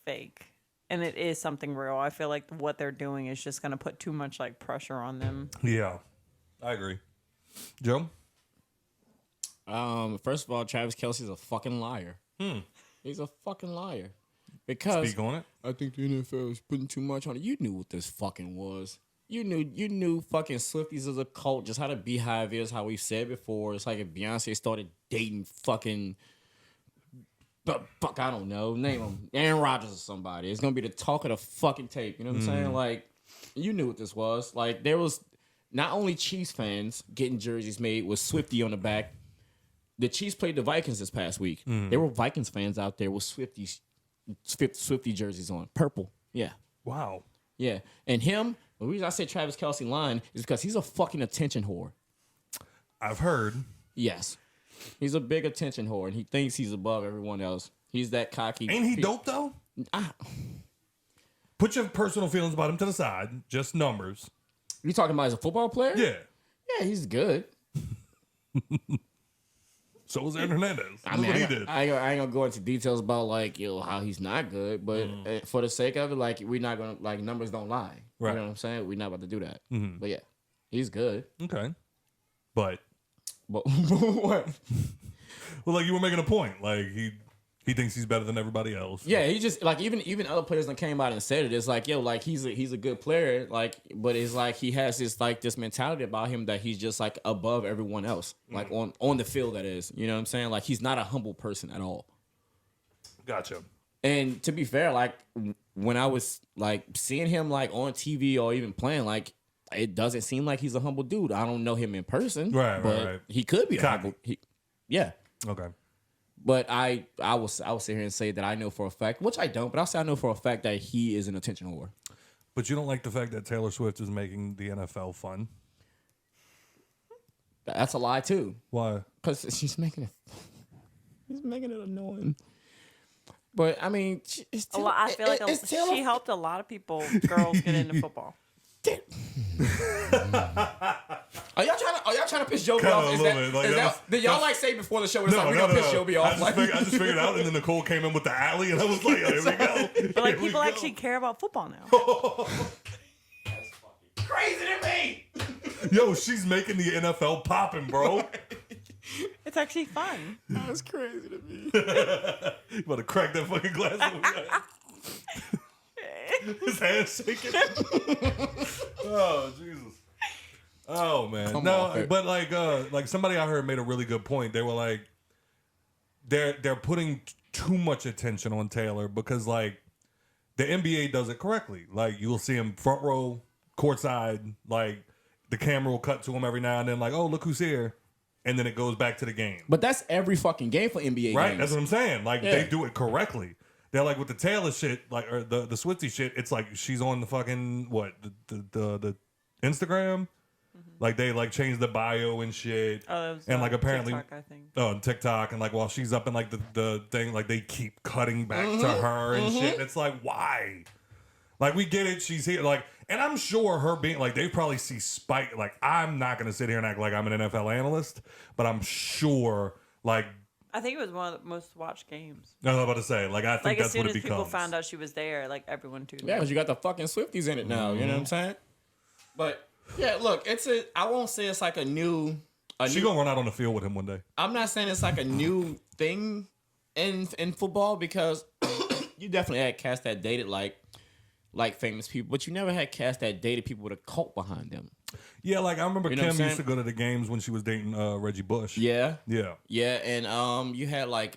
fake and it is something real. I feel like what they're doing is just going to put too much like pressure on them. Yeah, I agree. Joe? First of all, Travis Kelce's a fucking liar. He's a fucking liar. Because Speak on it. I think the NFL is putting too much on it. You knew what this fucking was. You knew fucking Swifties as a cult, just how the Beehive is, how we've said before. It's like if Beyonce started dating fucking, fuck, I don't know, name them, Aaron Rodgers or somebody. It's gonna be the talk of the fucking tape. You know what I'm saying? Like, you knew what this was. Like, there was not only Chiefs fans getting jerseys made with Swiftie on the back. The Chiefs played the Vikings this past week. There were Vikings fans out there with Swiftie jerseys on, purple. Yeah. Wow. Yeah. And him, the reason I say Travis Kelce lying is because he's a fucking attention whore. I've heard. Yes. He's a big attention whore, and he thinks he's above everyone else. He's that cocky. Ain't he dope, though? Put your personal feelings about him to the side. Just numbers. You talking about as a football player? Yeah. Yeah, he's good. So was Aaron Hernandez. I mean, what he did. I ain't gonna go into details about like how he's not good, but for the sake of it, like we're not gonna like numbers don't lie. Right. You know what I'm saying? We're not about to do that. But yeah, he's good. Okay. But what? well, like you were making a point. Like he thinks he's better than everybody else. Yeah, he just like even other players that came out and said it. It's like like he's a good player. Like, but it's like he has this mentality about him that he's just like above everyone else. Like on the field, that is. You know what I'm saying? Like he's not a humble person at all. Gotcha. And to be fair, like when I was like seeing him like on TV or even playing, like it doesn't seem like he's a humble dude. I don't know him in person, Right. He could be a humble. Yeah. Okay. But I will sit here and say that I know for a fact, which I don't, but I'll say I know for a fact that he is an attention whore. But you don't like the fact that Taylor Swift is making the NFL fun? That's a lie too. Why? Because she's making it annoying. But I mean, I feel like she helped a lot of girls get into football. Are y'all trying to piss Joby off? Did y'all like say before the show? It's like we're gonna piss Joby off. I just figured it out, and then Nicole came in with the alley, and I was like, "Here we go." But like people actually care about football now. That's fucking crazy to me. Yo, she's making the NFL popping, bro. It's actually fun. That's crazy to me. You about to crack that fucking glass. His hand's shaking. Oh, Jesus. Oh, man. But like somebody I heard made a really good point. They were like, they're putting too much attention on Taylor because like the NBA does it correctly. Like you'll see him front row, courtside, like the camera will cut to him every now and then like, oh, look who's here. And then it goes back to the game. But that's every fucking game for NBA right? games. That's what I'm saying. Like they do it correctly. They're like with the Taylor shit, like or the Swiftie shit. It's like she's on the fucking the Instagram, like they like change the bio and shit, and like apparently TikTok, I think. on TikTok and like while she's up in like the thing, like they keep cutting back to her and shit. It's like why? Like we get it, she's here, like, and I'm sure her being like they probably see spike. Like I'm not gonna sit here and act like I'm an NFL analyst, but I'm sure like. I think it was one of the most watched games. I was about to say, like, I think that's what it becomes. As soon as people found out she was there, like, everyone tuned in. Yeah, because you got the fucking Swifties in it now, you know what I'm saying? But, yeah, look, I won't say it's like a new... She gonna run out on the field with him one day. I'm not saying it's like a new thing in football because you definitely had cast that dated like famous people, but you never had cast that dated people with a cult behind them. Yeah, like I remember Kim used to go to the games when she was dating Reggie Bush. Yeah. Yeah. Yeah, and you had like,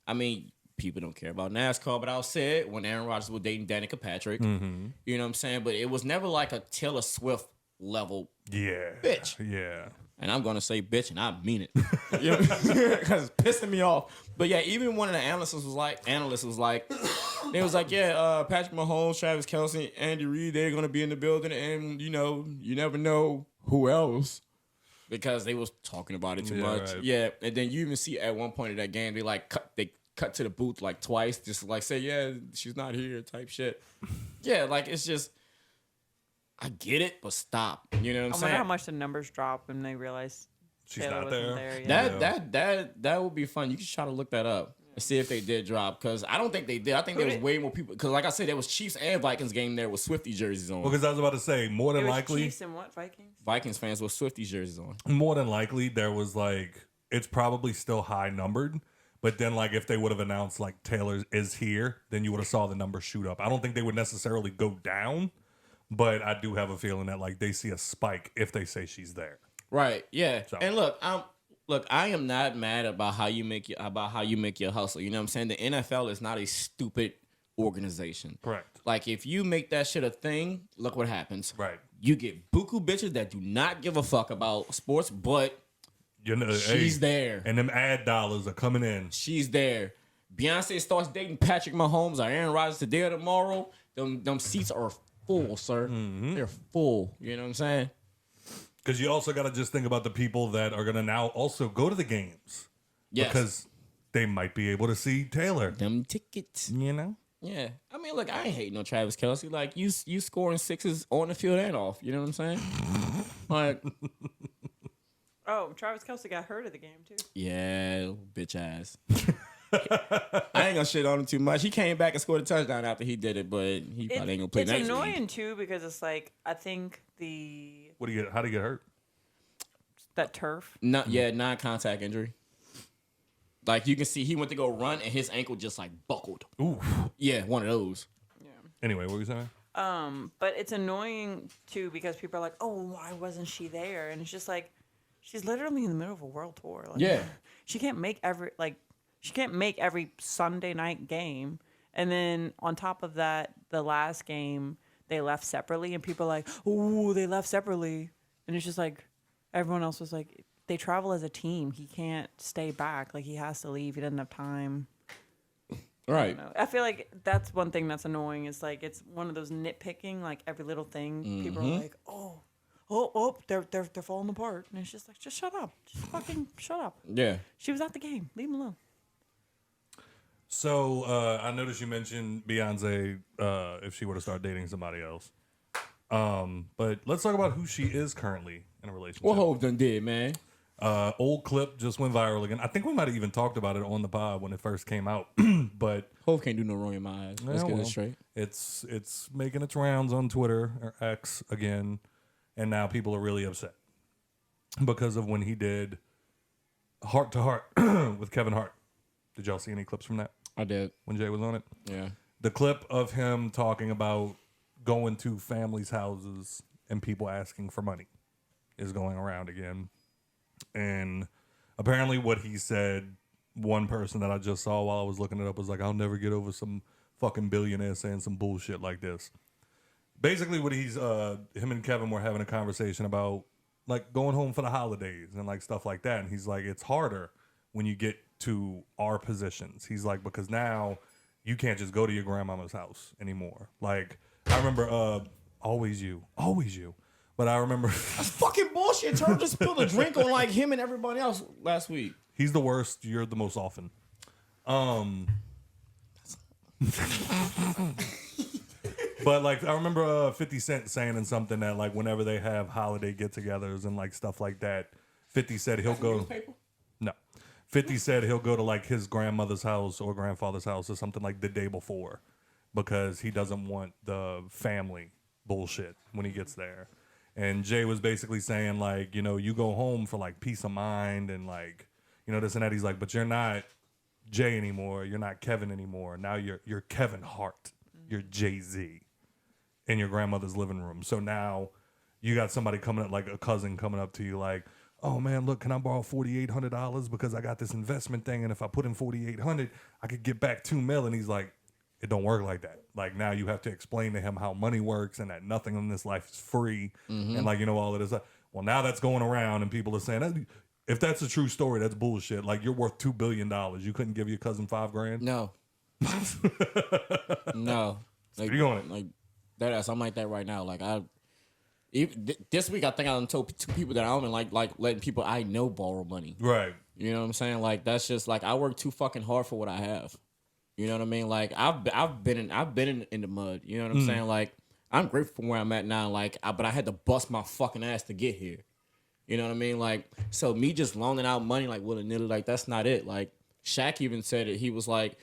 I mean, people don't care about NASCAR, but I'll say it when Aaron Rodgers was dating Danica Patrick. Mm-hmm. You know what I'm saying? But it was never like a Taylor Swift level bitch. Yeah. And I'm going to say bitch, and I mean it. You know, because it's pissing me off. But yeah, even one of the analysts was like, they was like, yeah, Patrick Mahomes, Travis Kelce, Andy Reid, they're going to be in the building. And, you know, you never know who else. Because they was talking about it too much. Right. Yeah, and then you even see at one point of that game, they cut to the booth like twice, just like say, yeah, she's not here type shit. Yeah, like it's just, I get it, but stop. You know what I'm saying? I wonder how much the numbers drop when they realize she's Taylor not there. Yeah. That would be fun. You can try to look that up. and see if they did drop. Because I don't think they did. I think there was way more people. Because like I said, there was Chiefs and Vikings game there with Swiftie jerseys on. Because I was about to say, more than It was likely, Chiefs and what, Vikings? Vikings fans with Swiftie jerseys on. more than likely, there was like, it's probably still high numbered. But then, like, if they would have announced, like, Taylor is here, then you would have saw the numbers shoot up. I don't think they would necessarily go down, but I do have a feeling that, like, they see a spike if they say she's there. Right. Yeah. So. And look, I am not mad about how you make your hustle. You know what I'm saying? The NFL is not a stupid organization. Correct. Like, if you make that shit a thing, look what happens. Right. You get buku bitches that do not give a fuck about sports, but You know, she's there. And them ad dollars are coming in. She's there. Beyonce starts dating Patrick Mahomes or Aaron Rodgers today or tomorrow. Them seats are full, sir. Mm-hmm. They're full. You know what I'm saying? Because you also got to just think about the people that are going to now also go to the games. Yes. Because they might be able to see Taylor. Them tickets. You know? Yeah. I mean, look, I ain't hating no Travis Kelce. Like, you scoring sixes on the field and off. You know what I'm saying? Like, Oh, Travis Kelce got hurt at the game, too. yeah, bitch ass. I ain't gonna shit on him too much. He came back and scored a touchdown after he did it, but he probably ain't gonna play It's next annoying, week. too, because it's like, I think How do you get hurt? that turf. Non-contact injury. Like, you can see he went to go run and his ankle just like buckled. Ooh. Yeah, one of those. Anyway, what were you saying? But it's annoying, too, because people are like, oh, why wasn't she there? And it's just like, she's literally in the middle of a world tour. Like, Yeah. She can't make every Sunday night game. And then on top of that, the last game, they left separately. And people are like, oh, they left separately. And it's just like, everyone else was like, they travel as a team. He can't stay back. Like, he has to leave. He doesn't have time. Right. I feel like that's one thing that's annoying. Is like, it's one of those nitpicking, like every little thing. People are like, oh, they're falling apart. And it's just like, just shut up. Just fucking shut up. Yeah. She was at the game. Leave him alone. So, I noticed you mentioned Beyonce, if she were to start dating somebody else. But let's talk about who she is currently in a relationship. What Hov done did, man? Old clip just went viral again. I think we might have even talked about it on the pod when it first came out. But Hov can't do no wrong in my eyes. Let's get it straight. It's making its rounds on Twitter or X again, and now people are really upset because of when he did Heart to Heart with Kevin Hart. Did y'all see any clips from that? I did. When Jay was on it? Yeah. The clip of him talking about going to families' houses and people asking for money is going around again. And apparently what he said, one person that I just saw while I was looking it up was like, I'll never get over some fucking billionaire saying some bullshit like this. Basically what him and Kevin were having a conversation about like going home for the holidays and like stuff like that. And he's like, it's harder when you get to our positions. He's like, because now you can't just go to your grandmama's house anymore. Like, I remember, always you. But I remember That's fucking bullshit. Turner just spilled a drink on like him and everybody else last week. he's the worst. You're the most often. But like, I remember 50 Cent saying in something that like whenever they have holiday get-togethers and like stuff like that, 50 said he'll go. Newspaper? No. 50 said he'll go to like his grandmother's house or grandfather's house or something like the day before because he doesn't want the family bullshit when he gets there. And Jay was basically saying like, you know, you go home for like peace of mind and like, you know, this and that. He's like, but you're not Jay anymore. You're not Kevin anymore. Now you're Kevin Hart. You're Jay-Z in your grandmother's living room. So now you got somebody coming up, like a cousin coming up to you like, oh man, look, can I borrow $4,800 because I got this investment thing, and if I put in $4,800, I could get back $2 million. And he's like, it don't work like that. Like now you have to explain to him how money works and that nothing in this life is free, and like, you know, all of this. Well, now that's going around, and people are saying, if that's a true story, that's bullshit. Like you're worth $2 billion. You couldn't give your cousin $5,000. No. No. Like, you going? Like that ass. I'm like that right now. Like this week, I think I told 2 people that I don't even like letting people I know borrow money. Right. You know what I'm saying? Like that's just like I work too fucking hard for what I have. You know what I mean? Like I've been in the mud. You know what I'm saying? Like I'm grateful for where I'm at now. Like but I had to bust my fucking ass to get here. You know what I mean? Like so me just loaning out money like willy-nilly, like that's not it. Like Shaq even said it. He was like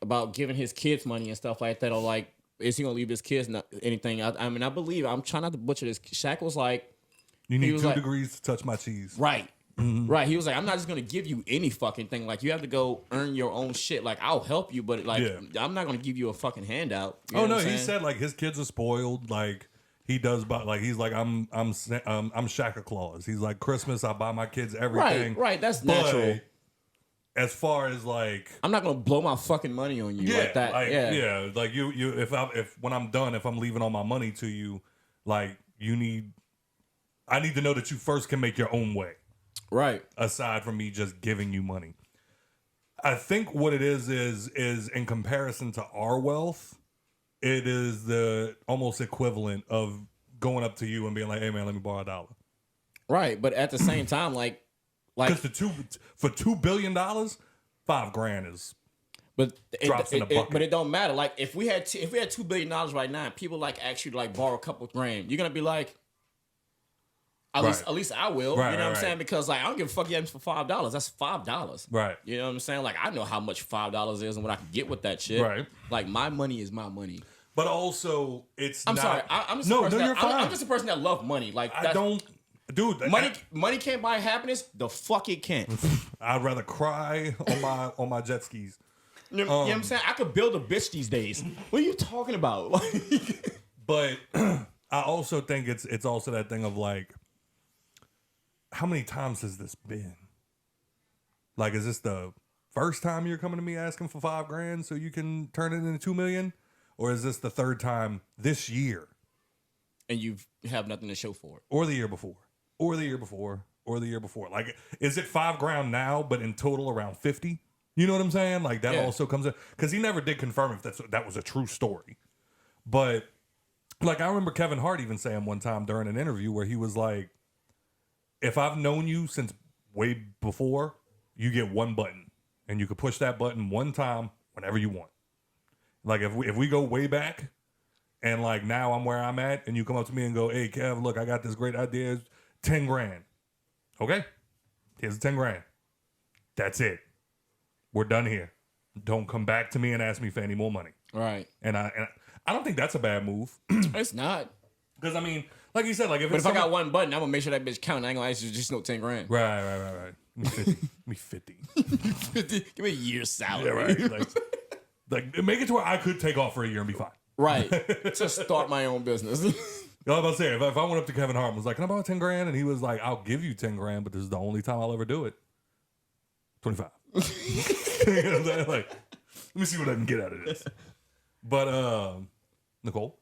about giving his kids money and stuff like that, or like, is he gonna leave his kids anything? I mean, I believe, I'm trying not to butcher this. Shaq was like, You need 2 like, degrees to touch my cheese. right. Right. He was like, I'm not just gonna give you any fucking thing. Like, you have to go earn your own shit. Like, I'll help you, but like, I'm not gonna give you a fucking handout. You know Oh no, what I'm he saying? said like his kids are spoiled. Like he does, but like he's like I'm Shaka Claus. He's like Christmas. I buy my kids everything. Right. That's But natural. as far as like, I'm not gonna blow my fucking money on you like that. yeah, like you if when I'm done, if I'm leaving all my money to you, like I need to know that you first can make your own way. Right. Aside from me just giving you money. I think what it is in comparison to our wealth, it is the almost equivalent of going up to you and being like, hey man, let me borrow $1. Right. But at the same time, like Because for $2 billion, $5,000 is but drops in the bucket. but it don't matter. Like if we had $2 billion right now, and people like ask you to like borrow a couple grand, you're gonna be like, at least I will. Right, you know what I'm right. saying? Because like I don't give a fuck you for $5. That's $5. Right. You know what I'm saying? Like I know how much $5 is and what I can get with that shit. Right. Like my money is my money. But also, I'm sorry. I'm just a person you're fine. I'm just a person that love money. Like I don't, dude. Money can't buy happiness. The fuck it can't. I'd rather cry on my jet skis. You know what I'm saying? I could build a bitch these days. What are you talking about? But I also think it's also that thing of like, how many times has this been? Like, is this the first time you're coming to me asking for $5,000 so you can turn it into $2 million, or is this the third time this year, and you have nothing to show for it, or the year before, or the year before, or the year before? Like, is it $5,000 now, but in total around 50? You know what I'm saying? Like that also comes in, because he never did confirm if that was a true story. But like I remember Kevin Hart even saying one time during an interview where he was like, if I've known you since way before, you get one button and you could push that button one time whenever you want. Like if we go way back and like now I'm where I'm at and you come up to me and go, hey Kev, look, I got this great idea, $10,000. Okay, here's $10,000. That's it. We're done here. Don't come back to me and ask me for any more money. right? And I don't think that's a bad move. It's not. Because I mean, like you said, like But if I got one button, I'm gonna make sure that bitch count. I ain't gonna ask you just no $10,000. Right. Me 50. Give me a year's salary. Yeah, right. Like make it to where I could take off for a year and be fine. Right. Just start my own business. You know what I'm about to say? If I went up to Kevin Hart and was like, can I borrow $10,000? And he was like, I'll give you $10,000, but this is the only time I'll ever do it. 25. You know what I'm saying? Like, let me see what I can get out of this. But Nicole,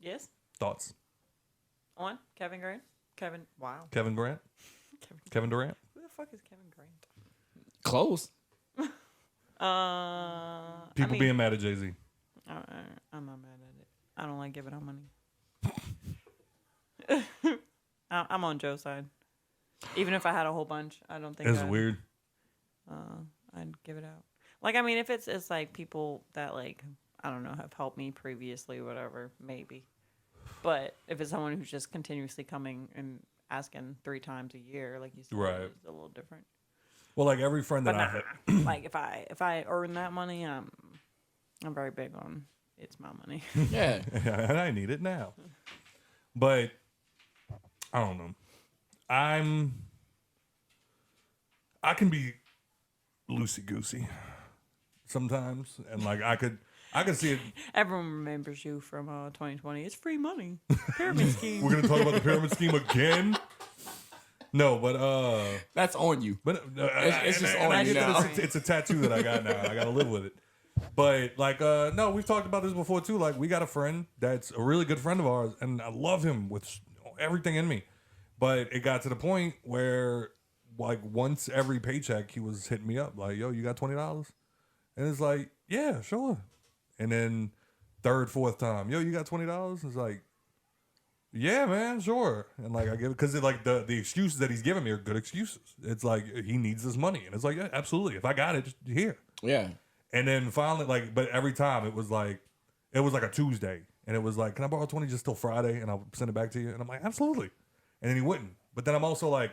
Yes. thoughts? On Kevin Grant. Wow. Kevin Durant? Kevin Durant? Who the fuck is Kevin Grant? Close. People being mad at Jay-Z. I'm not mad at it. I don't like giving out money. I'm on Joe's side. Even if I had a whole bunch, I don't think It's weird. I'd give it out. Like, I mean, if it's like people that like, I don't know, have helped me previously, whatever, maybe. But if it's someone who's just continuously coming and asking 3 times a year, like you said, Right. it's a little different. Well, like every friend that But I've nah, like if I earn that money, I'm very big on it's my money. Yeah. and I need it now. But I don't know. I can be loosey goosey sometimes, and like I could see it. Everyone remembers you from 2020. It's free money. Pyramid scheme. We're gonna talk about the pyramid scheme again. No, but That's on you. but It's just and on I you get that now. it's a tattoo that I got now. I gotta live with it. But like no, we've talked about this before too. Like we got a friend that's a really good friend of ours, and I love him with everything in me. But it got to the point where like once every paycheck he was hitting me up like, yo, you got $20? And it's like, yeah, sure. And then third, fourth time, yo, you got $20? It's like, yeah, man, sure. And like I give it because like the excuses that he's giving me are good excuses. It's like he needs this money, and it's like, yeah, absolutely. If I got it, just here. Yeah. And then finally, like, but every time it was like a Tuesday, and it was like, can I borrow 20 just till Friday, and I'll send it back to you? And I'm like, absolutely. And then he wouldn't. But then I'm also like,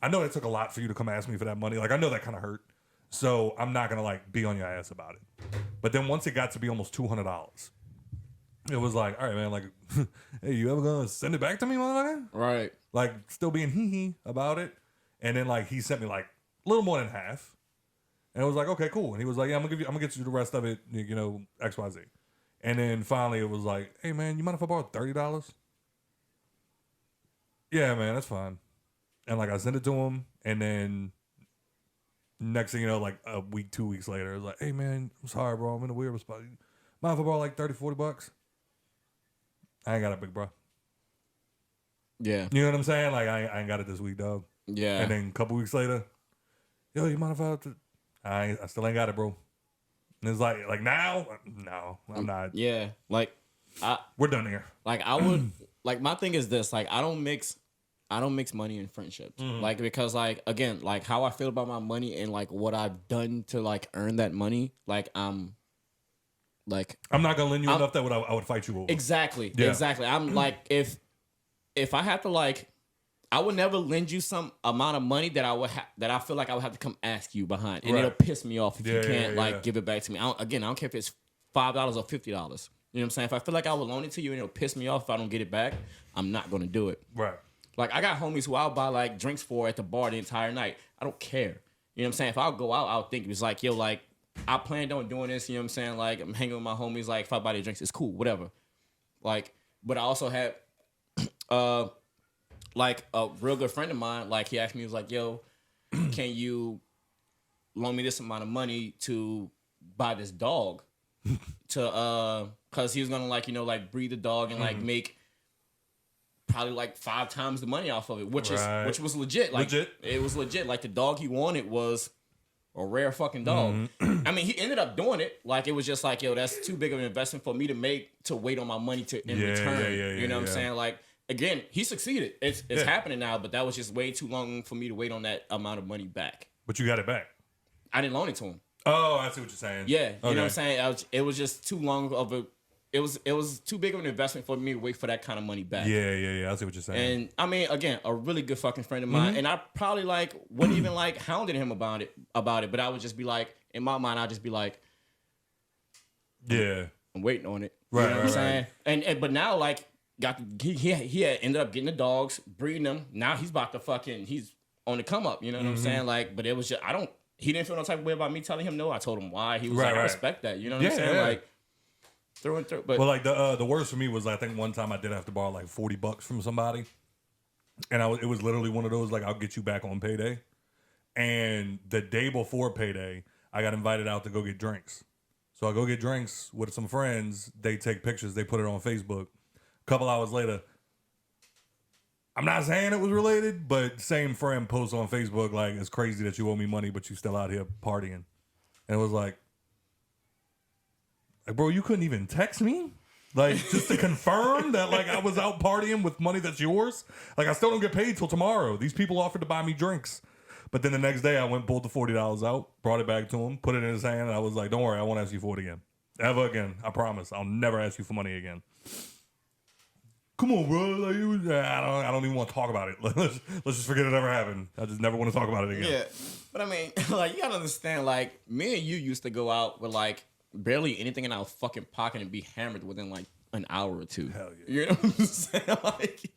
I know it took a lot for you to come ask me for that money. Like, I know that kind of hurt. So I'm not going to, like, be on your ass about it. But then once it got to be almost $200, it was like, all right, man, like, hey, you ever going to send it back to me, motherfucker? Right. Like, still being hee-hee about it. And then, like, he sent me, like, a little more than half. And it was like, okay, cool. And he was like, yeah, I'm gonna get you the rest of it, you know, XYZ. And then finally it was like, hey, man, you mind if I borrow $30? Yeah, man, that's fine. And, like, I sent it to him. And then next thing you know, like, a week, 2 weeks later, it was like, hey, man, I'm sorry, bro. I'm in a weird spot. Mind if I borrow, like, $30-$40? I ain't got it, big bro. Yeah. You know what I'm saying? Like, I ain't got it this week, dog. Yeah. And then a couple weeks later, yo, you mind if I still ain't got it, bro. And it's like now, no, I'm not. Yeah. Like, We're done here. Like, I would, like, my thing is this, like, I don't mix money and friendships. Like, because, like, again, like, how I feel about my money and, like, what I've done to, like, earn that money, like, I'm not gonna lend you enough that I would fight you over. Exactly. Yeah. Exactly. I'm like, if I have to, like, I would never lend you some amount of money that I feel like I would have to come ask you behind, and it'll piss me off if you can't give it back to me. I don't care if it's $5 or $50. You know what I'm saying? If I feel like I will loan it to you and it'll piss me off if I don't get it back, I'm not gonna do it. Right. Like, I got homies who I'll buy, like, drinks for at the bar the entire night. I don't care. You know what I'm saying? If I'll go out, I'll think it was like, yo, like, I planned on doing this. You know what I'm saying? Like, I'm hanging with my homies. Like, if I buy the drinks, it's cool, whatever. Like, but I also had like, a real good friend of mine, like, he asked me, he was like, yo, can you loan me this amount of money to buy this dog? Because he was gonna, like, you know, like, breed the dog and, like, make probably, like, 5 times the money off of it, which was legit. Like, it was legit. Like, the dog he wanted was a rare fucking dog. I mean, he ended up doing it. Like, it was just like, yo, that's too big of an investment for me to wait on my money in return. You know what I'm saying? Like, again, he succeeded. It's happening now, but that was just way too long for me to wait on that amount of money back. But you got it back. I didn't loan it to him. Oh, I see what you're saying. Yeah, you Okay. know what I'm saying? It was just too long of a... It was too big of an investment for me to wait for that kind of money back. Yeah. I see what you're saying. And, I mean, again, a really good fucking friend of mine. And I probably, like, wouldn't even, like, hounded him about it. But I would just be like, in my mind, I'd just be like... Yeah. I'm waiting on it. Right, You know what I'm saying? And but now, like... He had ended up getting the dogs, breeding them. Now he's on the come up. You know what I'm saying? Like, but it was just he didn't feel no type of way about me telling him no. I told him why. He was like, I respect that. You know what I'm saying? Like, through and through. But well, like, the worst for me was, I think one time I did have to borrow like $40 from somebody, and it was literally one of those, like, I'll get you back on payday. And the day before payday, I got invited out to go get drinks. So I go get drinks with some friends. They take pictures. They put it on Facebook. Couple hours later, I'm not saying it was related, but same friend posts on Facebook, like, it's crazy that you owe me money, but you still out here partying. And it was like, bro, you couldn't even text me? Like, just to confirm that, like, I was out partying with money that's yours? Like, I still don't get paid till tomorrow. These people offered to buy me drinks. But then the next day, I went and pulled the $40 out, brought it back to him, put it in his hand, and I was like, don't worry, I won't ask you for it again. Ever again. I promise. I'll never ask you for money again. Come on, bro. Like, I don't even want to talk about it. Let's just forget it ever happened. I just never want to talk about it again. yeah, but I mean, like, you gotta understand, like, me and you used to go out with, like, barely anything in our fucking pocket and be hammered within, like, an hour or two. Hell yeah. You know what I'm saying? Like,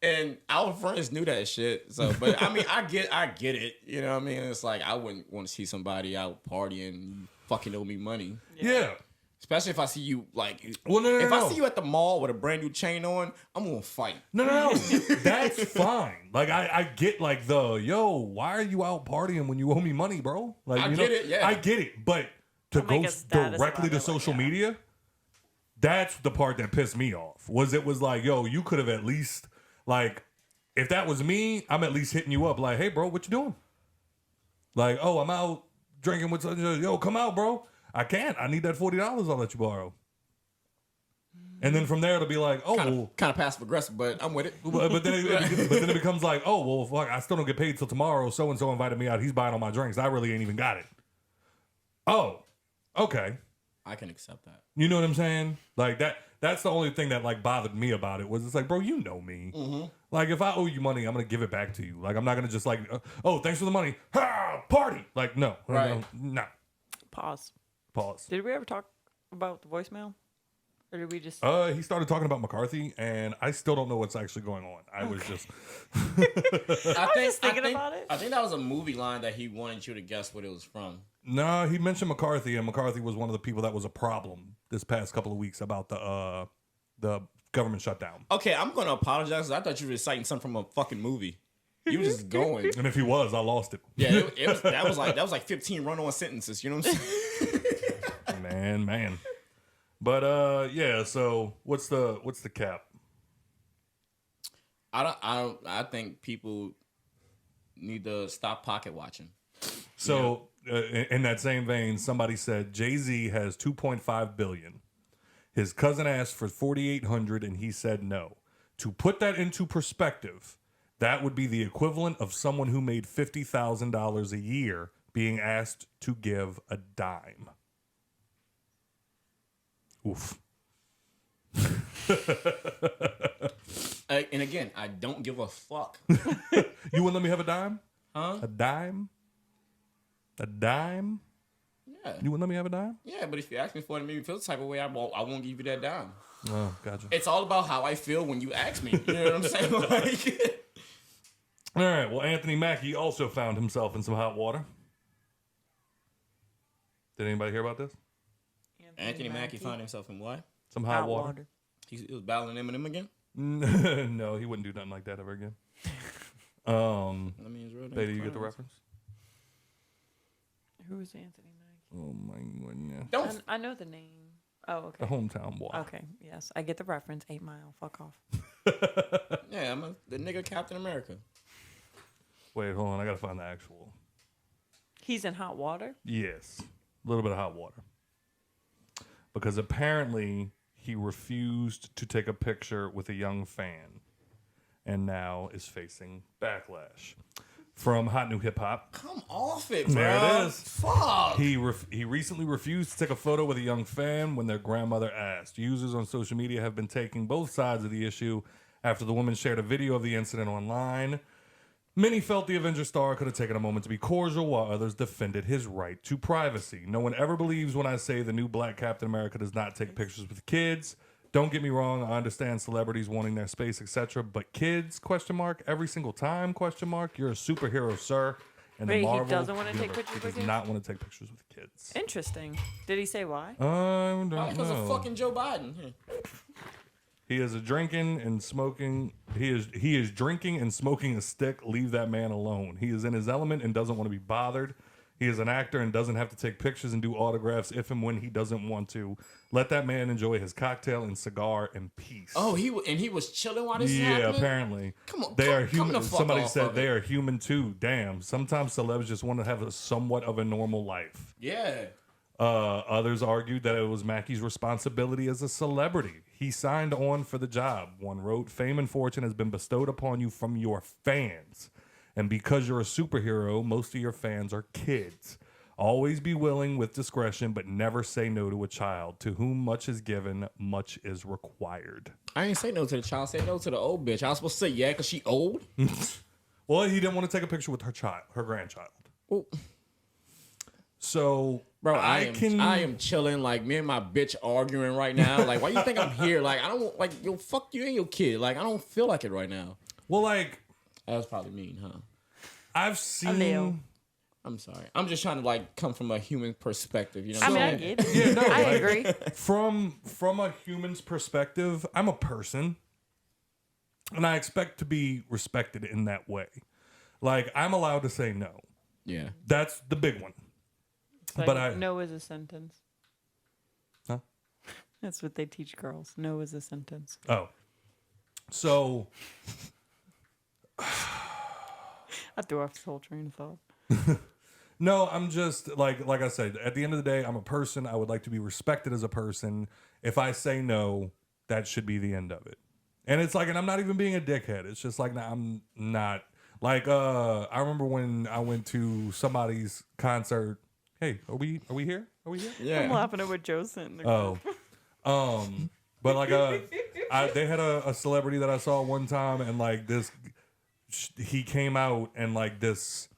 and our friends knew that shit. So, but I mean, I get it. You know what I mean? It's like, I wouldn't want to see somebody out partying, fucking owe me money. Yeah. Especially if I see you, like, Well, I see you at the mall with a brand new chain on, I'm gonna fight. No. That's fine. Like, I get, like, why are you out partying when you owe me money, bro? Like, I get it, yeah. I get it. But to Don't make go a status directly about to it, social like, yeah. media, that's the part that pissed me off. It was like, yo, you could have at least, like, if that was me, I'm at least hitting you up like, hey, bro, what you doing? Like, oh, I'm out drinking with, yo, come out, bro. I can't. I need that $40 I'll let you borrow. And then from there, it'll be like, oh, kind of passive aggressive, but I'm with it. but then it becomes like, oh, well, fuck, I still don't get paid till tomorrow. So-and-so invited me out. He's buying all my drinks. I really ain't even got it. Oh, okay. I can accept that. You know what I'm saying? Like that's the only thing that like bothered me about it was it's like, bro, you know me. Mm-hmm. Like if I owe you money, I'm gonna give it back to you. Like I'm not gonna just like, oh, thanks for the money. Ha, party. Like no, Right. no. Pause. Pause. Did we ever talk about the voicemail? Or did we just... He started talking about McCarthy, and I still don't know what's actually going on. I was just... I was just thinking about it. I think that was a movie line that he wanted you to guess what it was from. No, he mentioned McCarthy, and McCarthy was one of the people that was a problem this past couple of weeks about the government shutdown. Okay, I'm going to apologize 'cause I thought you were reciting something from a fucking movie. You were just going. And if he was, I lost it. Yeah, that was like 15 run-on sentences. You know what I'm saying? Man. But yeah. So what's the cap? I think people need to stop pocket watching. So in that same vein, somebody said Jay-Z has $2.5 billion. His cousin asked for $4,800, and he said no. To put that into perspective, that would be the equivalent of someone who made $50,000 a year being asked to give a dime. Oof. And again, I don't give a fuck. You wouldn't let me have a dime? Huh? A dime? A dime? Yeah. You wouldn't let me have a dime? Yeah, but if you ask me for it and make me feel the type of way, I won't give you that dime. Oh, gotcha. It's all about how I feel when you ask me. You know what I'm saying? Like, All right. Well, Anthony Mackie also found himself in some hot water. Did anybody hear about this? Anthony Mackie found himself in what? Some hot water. He was battling Eminem again? No, he wouldn't do nothing like that ever again. I mean, his real name Beta, is you get the Clarence. reference? Who is Anthony Mackie? Oh my goodness. Don't. I know the name. Oh, A okay. hometown boy. Okay, yes. I get the reference. 8 Mile. Fuck off. Yeah, I'm the nigga Captain America. Wait, hold on. I gotta find the actual. He's in hot water? Yes, a little bit of hot water. Because apparently he refused to take a picture with a young fan, and now is facing backlash from Hot New Hip Hop. Come off it, bro. There it is. Fuck. He recently refused to take a photo with a young fan when their grandmother asked. Users on social media have been taking both sides of the issue after the woman shared a video of the incident online. Many felt the Avenger star could have taken a moment to be cordial, while others defended his right to privacy. No one ever believes when I say the new black Captain America does not take pictures with kids. Don't get me wrong, I understand celebrities wanting their space, etc. But kids, ? Every single time, ? You're a superhero, sir. And Wait, the he Marvel doesn't wanna take universe, pictures he with does kids? not want to take pictures with kids. Interesting. Did he say why? I don't Because of know. fucking Joe Biden. He is drinking and smoking. He is drinking and smoking a stick. Leave that man alone. He is in his element and doesn't want to be bothered. He is an actor and doesn't have to take pictures and do autographs if and when he doesn't want to. Let that man enjoy his cocktail and cigar in peace. Oh, he was chilling while this is yeah, happening? apparently. Come on, they are come human. the fuck Somebody off said of they it. are human too. Damn. Sometimes celebs just want to have a somewhat of a normal life. Yeah. Others argued that it was Mackie's responsibility as a celebrity. He signed on for the job. One wrote, "Fame and fortune has been bestowed upon you from your fans. And because you're a superhero, most of your fans are kids. Always be willing with discretion, but never say no to a child. To whom much is given, much is required." I ain't say no to the child. I said no to the old bitch. I was supposed to say yeah because she old. Well, he didn't want to take a picture with her grandchild. Well, So, bro, I am chilling. Like, me and my bitch arguing right now. Like, why you think I'm here? Like, I don't, like, yo, fuck you and your kid. Like, I don't feel like it right now. Well, like, That was probably mean, huh? I've seen... I'm sorry. I'm just trying to, like, come from a human perspective. You know I what mean, I'm I saying? get it. Yeah, no, I like, agree. From a human's perspective, I'm a person, and I expect to be respected in that way. Like, I'm allowed to say no. Yeah. That's the big one. Like, But no is a sentence. Huh? That's what they teach girls. No is a sentence. Oh. So, I threw off this whole train of thought. no, I'm just, like I said, at the end of the day, I'm a person. I would like to be respected as a person. If I say no, that should be the end of it. And it's like, and I'm not even being a dickhead. It's just like, I'm not. Like, I remember when I went to somebody's concert. Hey, are we here? Are we here? I'm Yeah. laughing at what Joe sent. in the Oh, group. but like they had a celebrity that I saw one time, and like he came out, and like this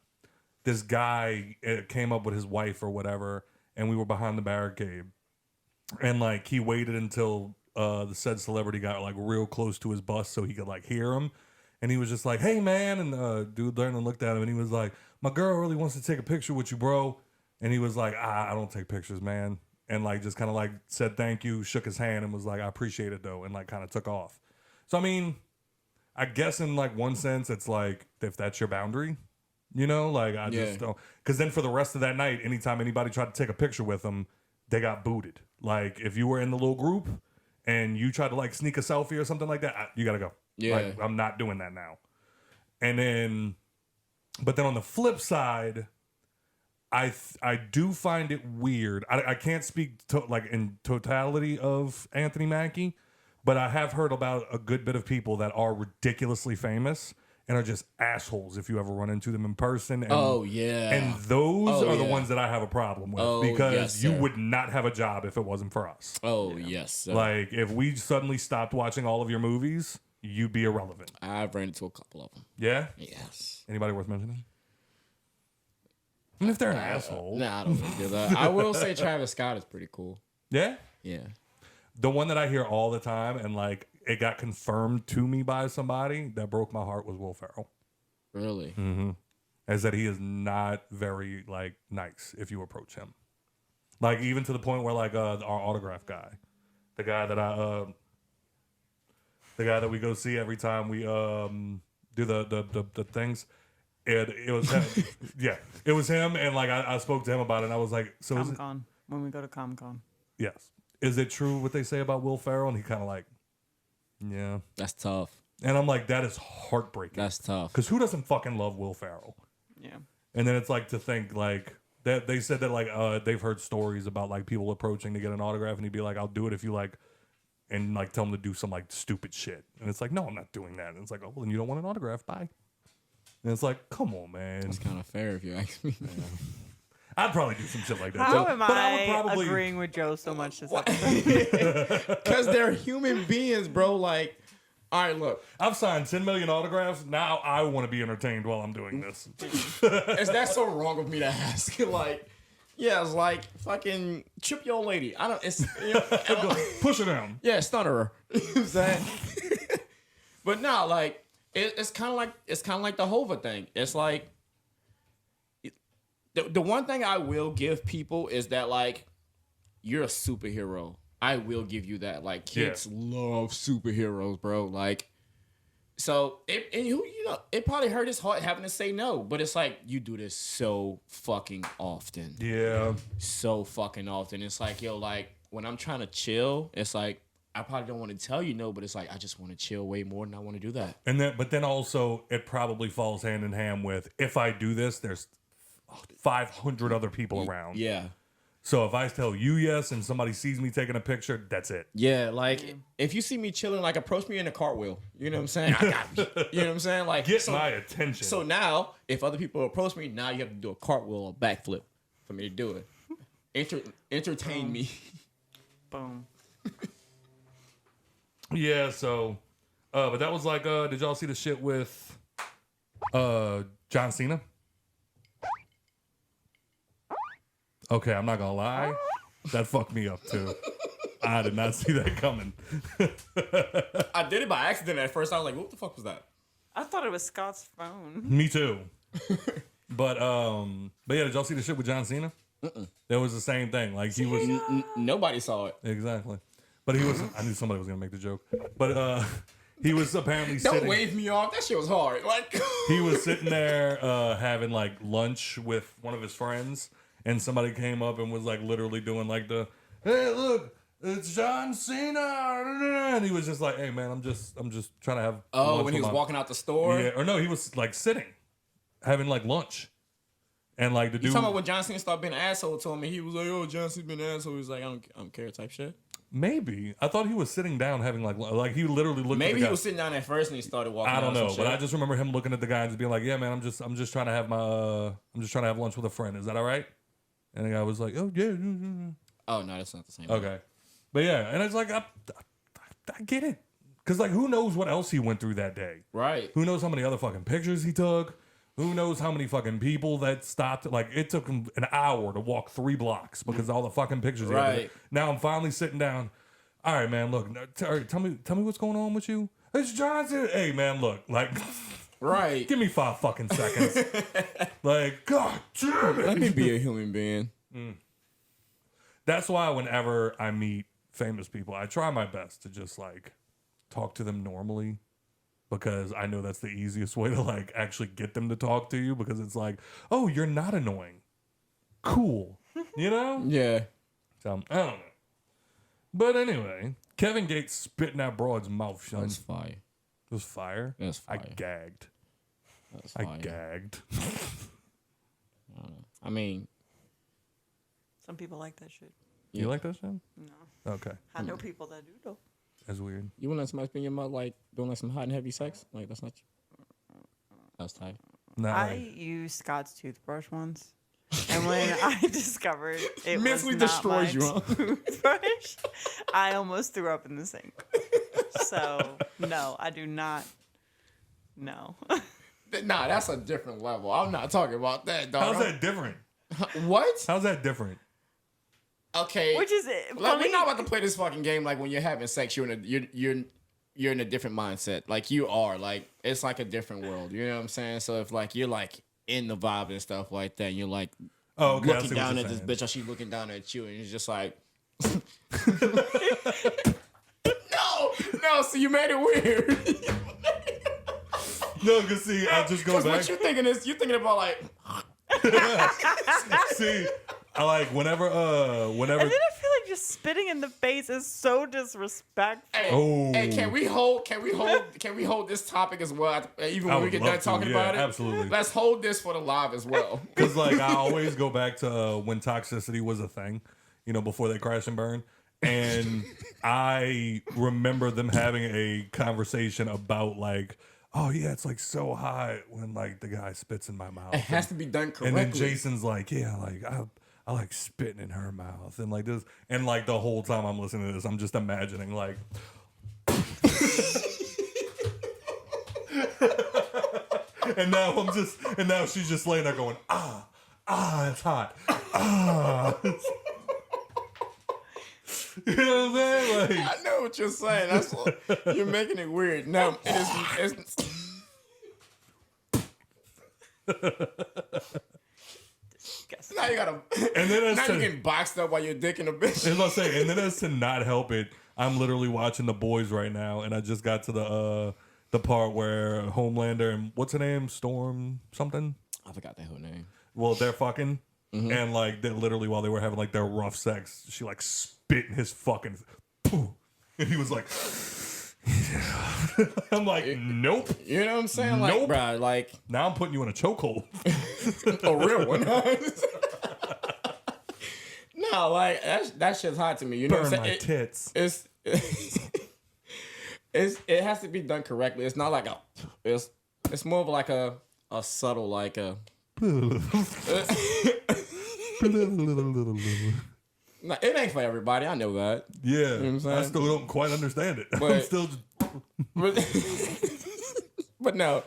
guy came up with his wife or whatever, and we were behind the barricade, and like he waited until the said celebrity got like real close to his bus so he could like hear him, and he was just like, "Hey man," and dude turned and looked at him, and he was like, "My girl really wants to take a picture with you, bro," and he was like, "I don't take pictures, man." And like just kind of like said thank you, shook his hand, and was like, "I appreciate it though," and like kind of took off. So I mean, I guess in like one sense, it's like if that's your boundary, you know, like I just don't. Because then for the rest of that night, anytime anybody tried to take a picture with him, they got booted. Like if you were in the little group and you tried to like sneak a selfie or something like that, you gotta go. Yeah, like, I'm not doing that now. And then, but then on the flip side, I do find it weird. I can't speak to, like in totality of Anthony Mackie, but I have heard about a good bit of people that are ridiculously famous and are just assholes if you ever run into them in person. And, and those are the ones that I have a problem with because you would not have a job if it wasn't for us. Yes, sir. Like if we suddenly stopped watching all of your movies, you'd be irrelevant. I've ran into a couple of them. Yeah? Yes. Anybody worth mentioning? And if they're an asshole. Nah, I don't think that. I will say Travis Scott is pretty cool. Yeah? Yeah. The one that I hear all the time and like it got confirmed to me by somebody that broke my heart was Will Ferrell. Really? Mm-hmm. As that he is not very like nice if you approach him. Like even to the point where like our autograph guy, the guy that we go see every time we do the things. It was him. Yeah, it was him, and like I spoke to him about it, and I was like, "So Comic-Con, when we go to Comic-Con." Yes, is it true what they say about Will Ferrell?" And he kind of like, "Yeah, that's tough." And I'm like, "That is heartbreaking." That's tough because who doesn't fucking love Will Ferrell? Yeah. And then it's like to think like that they said that like they've heard stories about like people approaching to get an autograph, and he'd be like, "I'll do it if you like," and like tell him to do some like stupid shit, and it's like, "No, I'm not doing that." And it's like, "Oh, well, then you don't want an autograph, bye." And it's like, come on, man. That's kind of fair if you ask me. Yeah. I'd probably do some shit like that. How am but I would probably agreeing with Joe so much this episode? Because they're human beings, bro. Like, all right, look. I've signed 10 million autographs. Now I want to be entertained while I'm doing this. Is that so wrong of me to ask? Like, yeah, it's like fucking trip your old lady. I don't. It's push her down. Yeah, stunner her. You know what I'm saying? But no, like. It's kind of like the Hova thing. It's like the one thing I will give people is that like you're a superhero. I will give you that. Like kids love superheroes, bro. Like so it probably hurt his heart having to say no, but it's like you do this so fucking often. Yeah, so fucking often. It's like yo, like when I'm trying to chill, it's like. I probably don't want to tell you no, but it's like I just want to chill way more than I want to do that. But then also it probably falls hand in hand with if I do this, there's 500 other people around. Yeah. So if I tell you yes and somebody sees me taking a picture, that's it. Yeah, like if you see me chilling, like approach me in a cartwheel. You know what I'm saying? I got you. You know what I'm saying? Like get my attention. So now, if other people approach me, now you have to do a cartwheel or backflip for me to do it. Entertain me. Boom. Yeah, so, but that was like, did y'all see the shit with John Cena? Okay, I'm not gonna lie. That fucked me up too. I did not see that coming. I did it by accident at first. I was like, what the fuck was that? I thought it was Scott's phone. Me too. But yeah, did y'all see the shit with John Cena? That was the same thing. Like he was. Nobody saw it. Exactly. But he was. I knew somebody was gonna make the joke. But he was apparently Don't sitting. wave me off. That shit was hard. Like he was sitting there having like lunch with one of his friends, and somebody came up and was like literally doing like the, "Hey, look, it's John Cena," and he was just like, "Hey, man, I'm just trying to have." Oh, when he was walking out the store. Yeah, or no, he was like sitting, having like lunch. And like the dude, you talking about when John Cena started being an asshole to him, and he was like, "Oh, John Cena's been an asshole." He was like, "I don't care," type shit. Maybe I thought he was sitting down having like he literally looked. Maybe at the guy. he was sitting down at first and he started walking. I don't know, but I just remember him looking at the guy and just being like, "Yeah, man, I'm just trying to have my I'm just trying to have lunch with a friend. Is that all right?" And the guy was like, oh, yeah. Oh, no, that's not the same. Okay. But yeah, and it's like, I get it. Because, like, who knows what else he went through that day? Right. Who knows how many other fucking pictures he took? Who knows how many fucking people that stopped? Like, it took him an hour to walk 3 blocks because of all the fucking pictures he had. Right. Now I'm finally sitting down. All right, man, look. Tell me what's going on with you. It's Johnson. Hey, man, look. Like, right. Give me 5 fucking seconds. Like, God damn it. Let me be a human being. That's why whenever I meet famous people, I try my best to just, like, talk to them normally. Because I know that's the easiest way to, like, actually get them to talk to you. Because it's like, oh, you're not annoying. Cool. You know? Yeah. So, I don't know. But anyway, Kevin Gates spitting that broad's mouth shut. That's fire. It was fire? That's fire. I gagged. That's fire. I gagged. I mean, Some people like that shit. You like that shit? No. Okay. I know people that do though. That's weird. you want to let somebody spin your mouth like doing like some hot and heavy sex? Like that's not. That's tight. Nah, I used Scott's toothbrush once. And when I discovered it Mentally was not destroys you, my huh? toothbrush, I almost threw up in the sink. So, no, I do not. No. Nah, that's a different level. I'm not talking about that, dog. how's that different? What? How's that different? Okay. Which is Like, funny. we're not about to play this fucking game. Like when you're having sex, you're in a different mindset. Like you are. Like it's like a different world. You know what I'm saying? So if like you're like in the vibe and stuff like that, and you're like Oh, okay. I see looking what down you're at this saying. bitch, or she's looking down at you, and you're just like, no. So you made it weird. No, because see, I'll just go Because back. what you're thinking about like. See, I like whenever. And then I feel like just spitting in the face is so disrespectful. Hey, can we hold this topic as well? Even I when we would get love done to, talking yeah, about it, absolutely. Let's hold this for the live as well. Because like I always go back to when toxicity was a thing, you know, before they crash and burn. And I remember them having a conversation about like, oh yeah, it's like so hot when like the guy spits in my mouth. It has to be done correctly. And then Jason's like, yeah, like I like spitting in her mouth and like this, and like the whole time I'm listening to this, I'm just imagining like. And now she's just laying there going, it's hot. You know what I'm saying? Like, I know what you're saying. That's what, you're making it weird. No, it's now you gotta. and then Now you're getting boxed up while you're dicking a bitch. as I say, and then as to not help it, I'm literally watching The Boys right now, and I just got to the part where Homelander and what's her name, Storm something. I forgot that whole name. Well, they're fucking, and like they literally while they were having like their rough sex, she like spit in his fucking, poof, and he was like, I'm like, nope. You know what I'm saying? Like, Nope. bro, like Now I'm putting you in a chokehold. a real one. No, like that shit's hot to me. You know Burn what I'm my saying? tits. It has to be done correctly. It's not like it's more of like a subtle like a. No, it ain't for everybody. I know that. Yeah, what I'm saying? I still don't quite understand it. I'm But- still But no,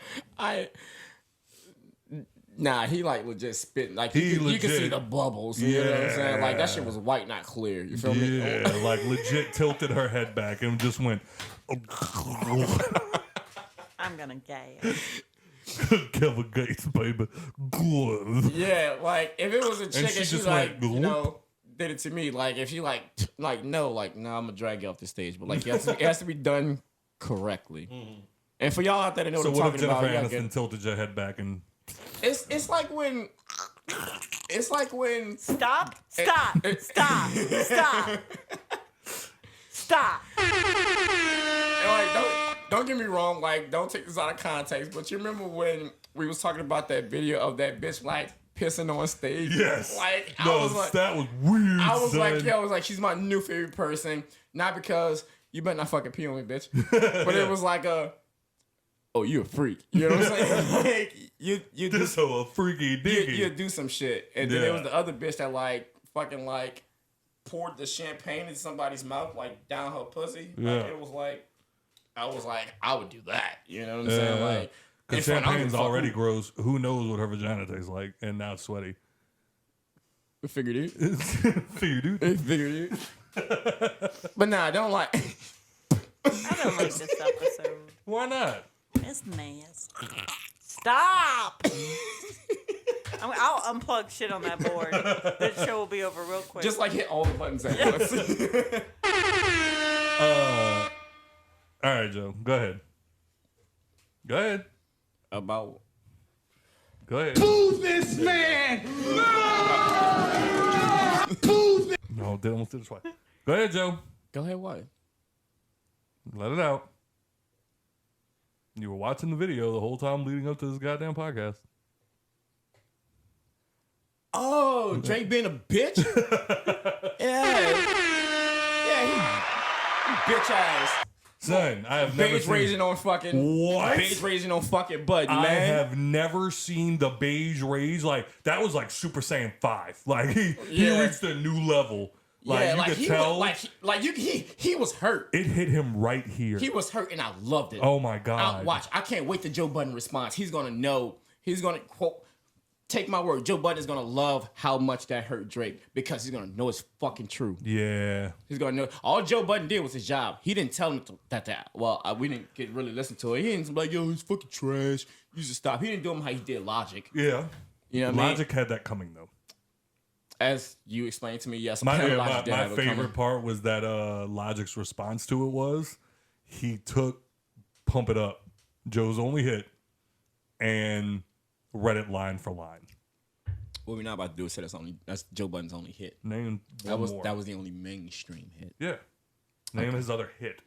he like legit spitting. Like you can legit- see the bubbles. You know what I'm saying? Like that shit Yeah. was white, not clear. You feel me? yeah, like legit tilted her head back and just went. I'm gonna gag. Kevin Gates, baby. Good. Yeah, like if it was a chick she and she just like went, you know did it to me, like if you no, I'm gonna drag you off the stage, but like it has to be done correctly. And for y'all out there that know So what I'm what if talking about, Jennifer y'all Aniston tilted your head back and? it's like when Stop. and, like don't get me wrong, like don't take this out of context, but you remember when we was talking about that video of that bitch like pissing on stage? Yes. Like no, I was like, that was weird. I was like, son. yo, I was like, she's my new favorite person. Not because you better not fucking pee on me, bitch. But it was like oh, you a freak. You know what I'm saying? Like, you do This so a freaky diggy. you do some shit. And then there was the other bitch that like fucking like poured the champagne in somebody's mouth, like down her pussy. Like, it was like, I was like, I would do that. You know what I'm saying? Like, because champagne's already gross. Who knows what her vagina tastes like? And now it's sweaty. Figured it. Figured it. Figured it. But nah, I don't like. I don't like this episode. Why not? It's nasty. Stop! I'll unplug shit on that board. The show will be over real quick. Just like hit all the buttons at once. All right, Joe. Go ahead. Go ahead. About. Go ahead. Boo this man! No, they almost did it twice. Go ahead, Joe. Go ahead, what? Let it out. You were watching the video the whole time leading up to this goddamn podcast. Oh, Drake being a bitch? Yeah, he bitch ass. Son, I have never Beige seen... raising on fucking... What? Beige raising on fucking Budden, I man. have never seen the beige rage. Like, that was like Super Saiyan 5. Like, he reached a new level. Like, you could tell. He was hurt. It hit him right here. He was hurt, and I loved it. Oh, my God. Watch. I can't wait till Joe Budden responds. He's going to know. He's going to, quote, take my word, Joe Budden is going to love how much that hurt Drake because he's going to know it's fucking true. Yeah. He's going to know. All Joe Budden did was his job. He didn't tell him that. Well, we didn't get really listen to it. He didn't be like, yo, he's fucking trash. You should stop. He didn't do him how he did Logic. Yeah. You know what I mean? Logic had that coming, though. As you explained to me, yes. My favorite part was that Logic's response to it was he took Pump It Up, Joe's only hit, and read it line for line. What we're not about to do is say that's Joe Budden's only hit. Name that was more. That was the only mainstream hit. Yeah. Name his other hit.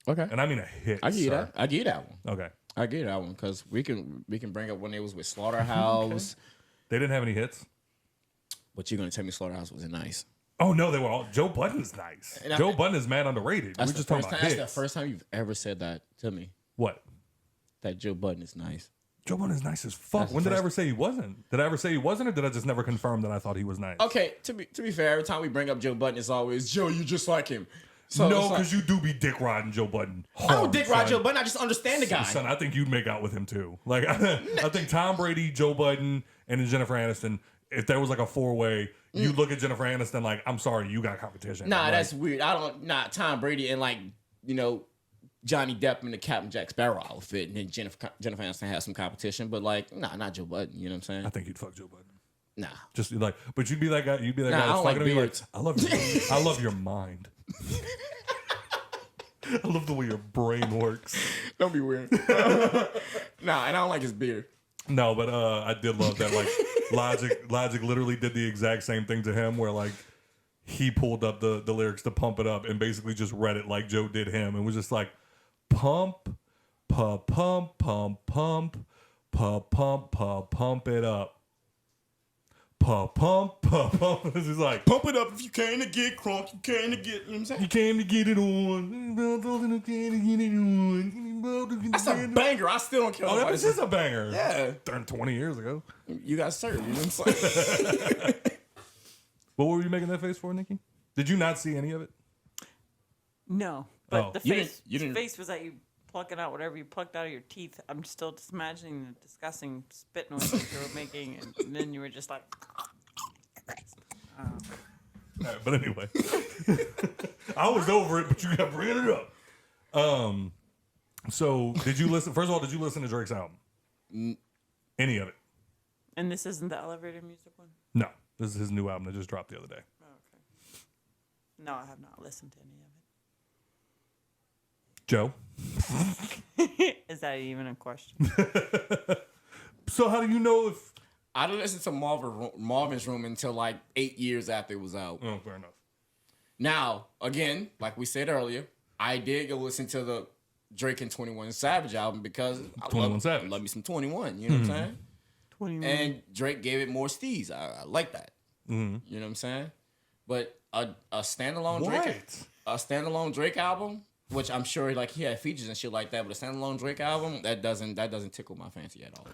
Okay. And I mean a hit. I give you that. I give you that one. Okay. I give you that one because we can bring up when they was with Slaughterhouse. They didn't have any hits. But you're gonna tell me Slaughterhouse wasn't nice? Oh no, they were all. Joe Budden's nice. Joe Budden is mad underrated. We're just talking about hits. That's the first time you've ever said that to me. What? That Joe Budden is nice. Joe Budden is nice as fuck. When did I ever say he wasn't? Did I ever say he wasn't, or did I just never confirm that I thought he was nice? Okay, to be fair, every time we bring up Joe Budden, it's always Joe. You just like him. So no, because you do be dick riding Joe Budden. I don't dick ride Joe Budden. I just understand the guy. Son, I think you'd make out with him too. Like I think Tom Brady, Joe Budden, and then Jennifer Aniston. If there was like a 4-way, you look at Jennifer Aniston like, I'm sorry, you got competition. Nah, like, that's weird. Tom Brady and like, Johnny Depp in the Captain Jack Sparrow outfit, and then Jennifer Aniston has some competition, but like, nah, not Joe Budden. You know what I'm saying? I think you'd fuck Joe Budden. Nah, just like, but you'd be that guy. You'd be that guy I that's don't like fucking him. beards. I love your mind. I love the way your brain works. Don't be weird. Nah, and I don't like his beard. No, but I did love that. Like Logic literally did the exact same thing to him, where like he pulled up the lyrics to Pump It Up and basically just read it like Joe did him, and was just like pump, pump, pump, pump, pump, pump, pump, pump, pump it up. Pump, pump, pump, pump. This is like pump it up if you came to get crunk, you came to get, you know what I'm saying? You came to get it on. That's a banger. I still don't care. Oh, that was just a banger. Yeah. 20 years ago. You got served, you know what I'm saying? What were you making that face for, Nikki? Did you not see any of it? No. But the face, didn't... face was that you plucking out whatever you plucked out of your teeth. I'm still just imagining the disgusting spit noises you were making, and then you were just like. All right, but anyway, I was over it, but you kept bringing it up. So did you listen? First of all, did you listen to Drake's album? Any of it? And this isn't the elevator music one? No, this is his new album that just dropped the other day. Oh, okay. No, I have not listened to any of Joe? it. Is that even a question? So how do you know if... I didn't listen to Marvin's Room until like 8 years after it was out. Oh, fair enough. Now, again, like we said earlier, I did go listen to the Drake and 21 Savage album because I love me some 21, you know what I'm saying? 21. And Drake gave it more steez. I like that. You know what I'm saying? But a standalone Drake album, which I'm sure like he had features and shit like that, but a standalone Drake album that doesn't tickle my fancy at all.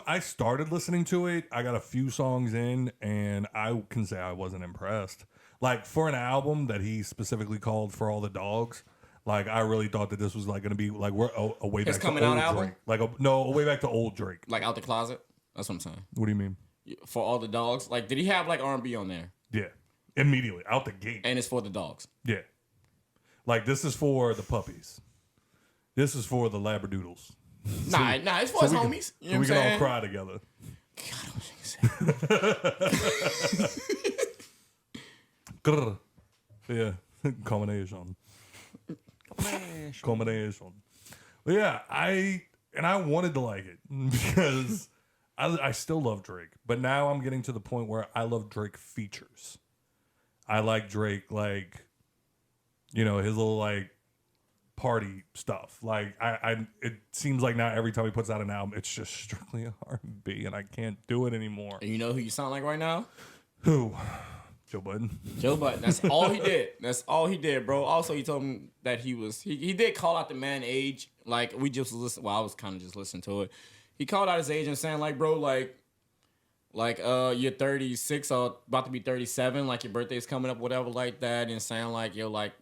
I started listening to it. I got a few songs in, and I can say I wasn't impressed. Like for an album that he specifically called For All the Dogs, like I really thought that this was like going to be like we're a way His back coming to out old album? Drake. Like a way back to old Drake. Like Out the Closet. That's what I'm saying. What do you mean? For All the Dogs. Like, did he have like R&B on there? Yeah, immediately out the gate. And it's for the dogs. Yeah, like this is for the puppies. This is for the labradoodles. Nah, it's for his we homies. You know we what I'm can all saying? cry together. Grr. Yeah, combination. Combination. But yeah, I wanted to like it because I still love Drake, but now I'm getting to the point where I love Drake features. I like Drake, like, you know, his little like party stuff. Like it seems like now every time he puts out an album, it's just strictly R&B, and I can't do it anymore. And you know who you sound like right now? Who? Joe Budden. Joe Budden. That's all he did. That's all he did, bro. Also, he told him that he did call out the man age. Like, we just listened. Well, I was kind of just listening to it. He called out his age and saying, like, bro, like you're 36 or about to be 37. Like, your birthday's coming up, whatever, like that. And saying, like, yo, like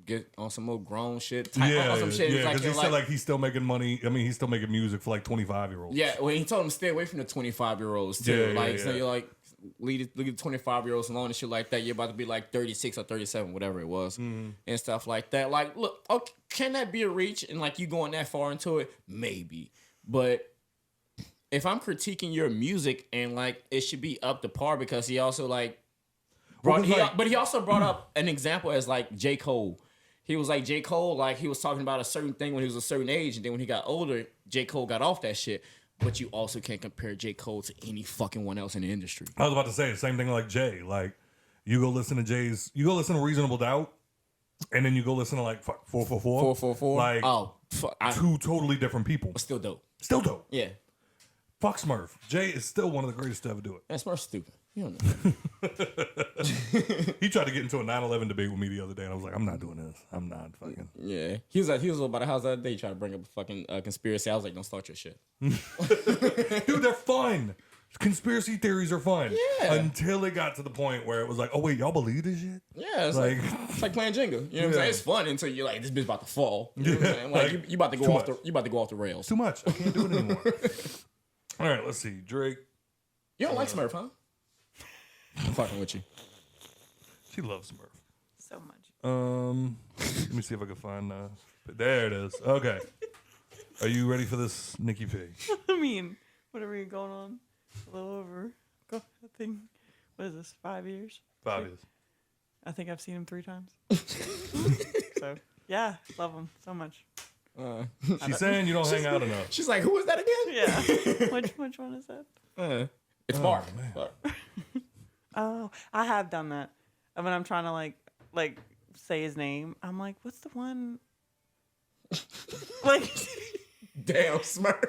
get on some more grown shit. Yeah, on some shit. yeah, Like, because he said like he's still making money. I mean, he's still making music for like 25-year-olds. yeah, well, he told him to stay away from the 25-year-olds too. Yeah, like, yeah, so yeah. you're like, leave the 25-year-olds alone and shit like that. You're about to be like 36 or 37, whatever it was, and stuff like that. Like, look, okay, can that be a reach? And like you going that far into it, maybe. But if I'm critiquing your music and like it should be up to par, because he also like brought, but he also brought up an example as like J. Cole. He was like J. Cole, like he was talking about a certain thing when he was a certain age, and then when he got older, J. Cole got off that shit. But you also can't compare J. Cole to any fucking one else in the industry. I was about to say the same thing like Jay. Like you go listen to Reasonable Doubt, and then you go listen to like 444. 444. Like fuck, two totally different people. still dope. Still dope. Yeah. Fuck Smurf. Jay is still one of the greatest to ever do it. That's more stupid. You don't know. He tried to get into a 9/11 debate with me the other day, and I was like, I'm not doing this. I'm not fucking. Yeah. He was about a house the other day trying to bring up a fucking conspiracy. I was like, don't start your shit. Dude, they're fun. Conspiracy theories are fun. Yeah. Until it got to the point where it was like, oh wait, y'all believe this shit? Yeah, it's Like- like playing Jenga. You know what I'm saying? It's fun until you're like, this bitch about to fall. You know what I'm saying? Like, Like, you about to too go off much. you about to go off the rails. Too much. I can't do it anymore. All right, let's see. Drake. You don't like Smurf, huh? I'm fucking with you. She loves Smurf. So much. Let me see if I can find. There it is. Okay. Are you ready for this, Nikki P? I mean, what are we going on? A little over. I think. What is this? 5 years? 5 years. I think I've seen him 3 times. So yeah, love him so much. She's saying you don't hang out enough. She's like, who is that again? Yeah. Which one is that? It's Mark. man. Oh, I have done that. And when I'm trying to like say his name, I'm like, what's the one? Like, Damn, Smurf.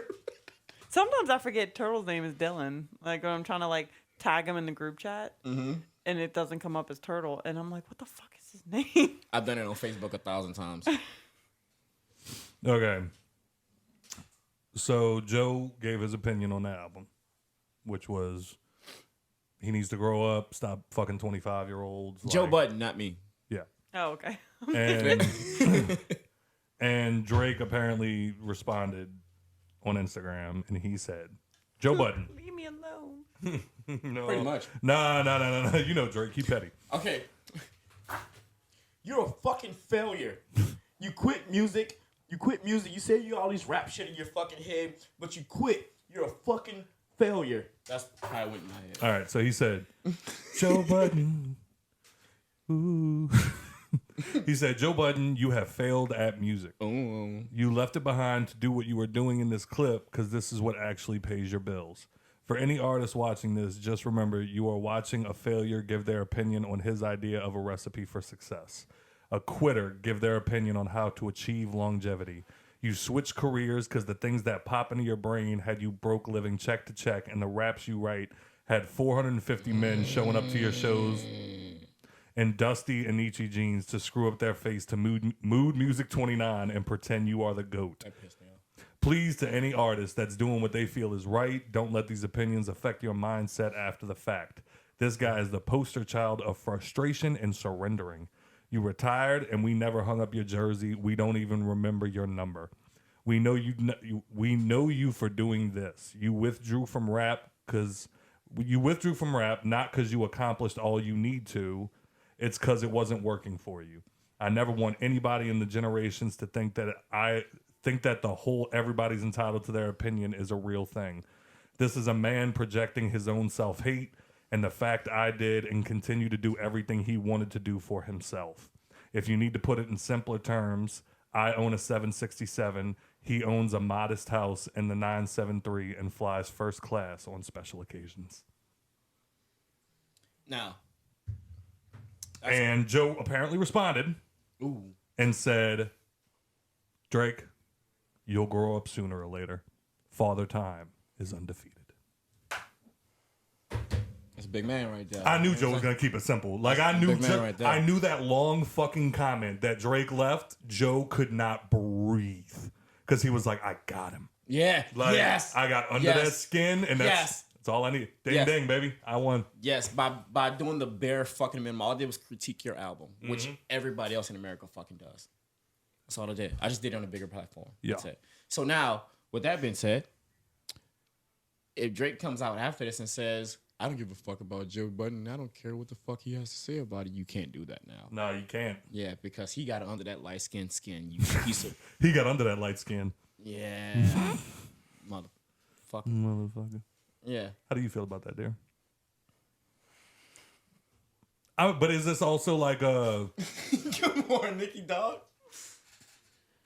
sometimes I forget Turtle's name is Dylan. Like when I'm trying to like tag him in the group chat, and it doesn't come up as Turtle, and I'm like, what the fuck is his name? I've done it on Facebook 1,000 times. Okay. So Joe gave his opinion on the album, which was he needs to grow up, stop fucking 25-year-olds. Joe like- Budden, not me. Yeah. Oh, okay. And and Drake apparently responded on Instagram, and he said, "Joe Budden." Leave me alone. No, Pretty much. No. You know Drake. He petty. Okay. You're a fucking failure. You quit music. You say you all these rap shit in your fucking head, but you quit. You're a fucking failure. That's how it went in my head. All right, so he said, "Joe Budden." Ooh. He said, "Joe Budden, you have failed at music. You left it behind to do what you were doing in this clip because this is what actually pays your bills. For any artist watching this, just remember you are watching a failure give their opinion on his idea of a recipe for success. A quitter give their opinion on how to achieve longevity. You switch careers because the things that pop into your brain had you broke living check to check, and the raps you write had 450 men showing up to your shows in dusty Anichi jeans to screw up their face to Mood Music 29 and pretend you are the GOAT. That pissed me off. Please, to any artist that's doing what they feel is right, don't let these opinions affect your mindset after the fact. This guy is the poster child of frustration and surrendering. You retired and we never hung up your jersey. We don't even remember your number. We know you for doing this. You withdrew from rap not because you accomplished all you need to. It's because it wasn't working for you. I never want anybody in the generations to think that the whole everybody's entitled to their opinion is a real thing. This is a man projecting his own self-hate and the fact I did and continue to do everything he wanted to do for himself. If you need to put it in simpler terms, I own a 767. He owns a modest house in the 973 and flies first class on special occasions. Now. And Joe apparently responded and said, Drake, you'll grow up sooner or later. Father Time is undefeated. That's a big man right there. I knew Joe was going to keep it simple. Like, I knew I knew that long fucking comment that Drake left, Joe could not breathe. Because he was like, I got him. Yeah. Like, yes. I got under that skin, and that's all I need. Ding, ding, baby. I won. Yes, by doing the bare fucking minimum. All I did was critique your album, which everybody else in America fucking does. That's all I did. I just did it on a bigger platform. Yeah. That's it. So now, with that being said, if Drake comes out after this and says, I don't give a fuck about Joe Budden, I don't care what the fuck he has to say about it, you can't do that now. No, you can't. Yeah, because he got under that light skin. You piece of... He got under that light skin. Yeah. Motherfucker. Yeah. How do you feel about that, dear? But is this also like a... Good morning, Nikki, dog.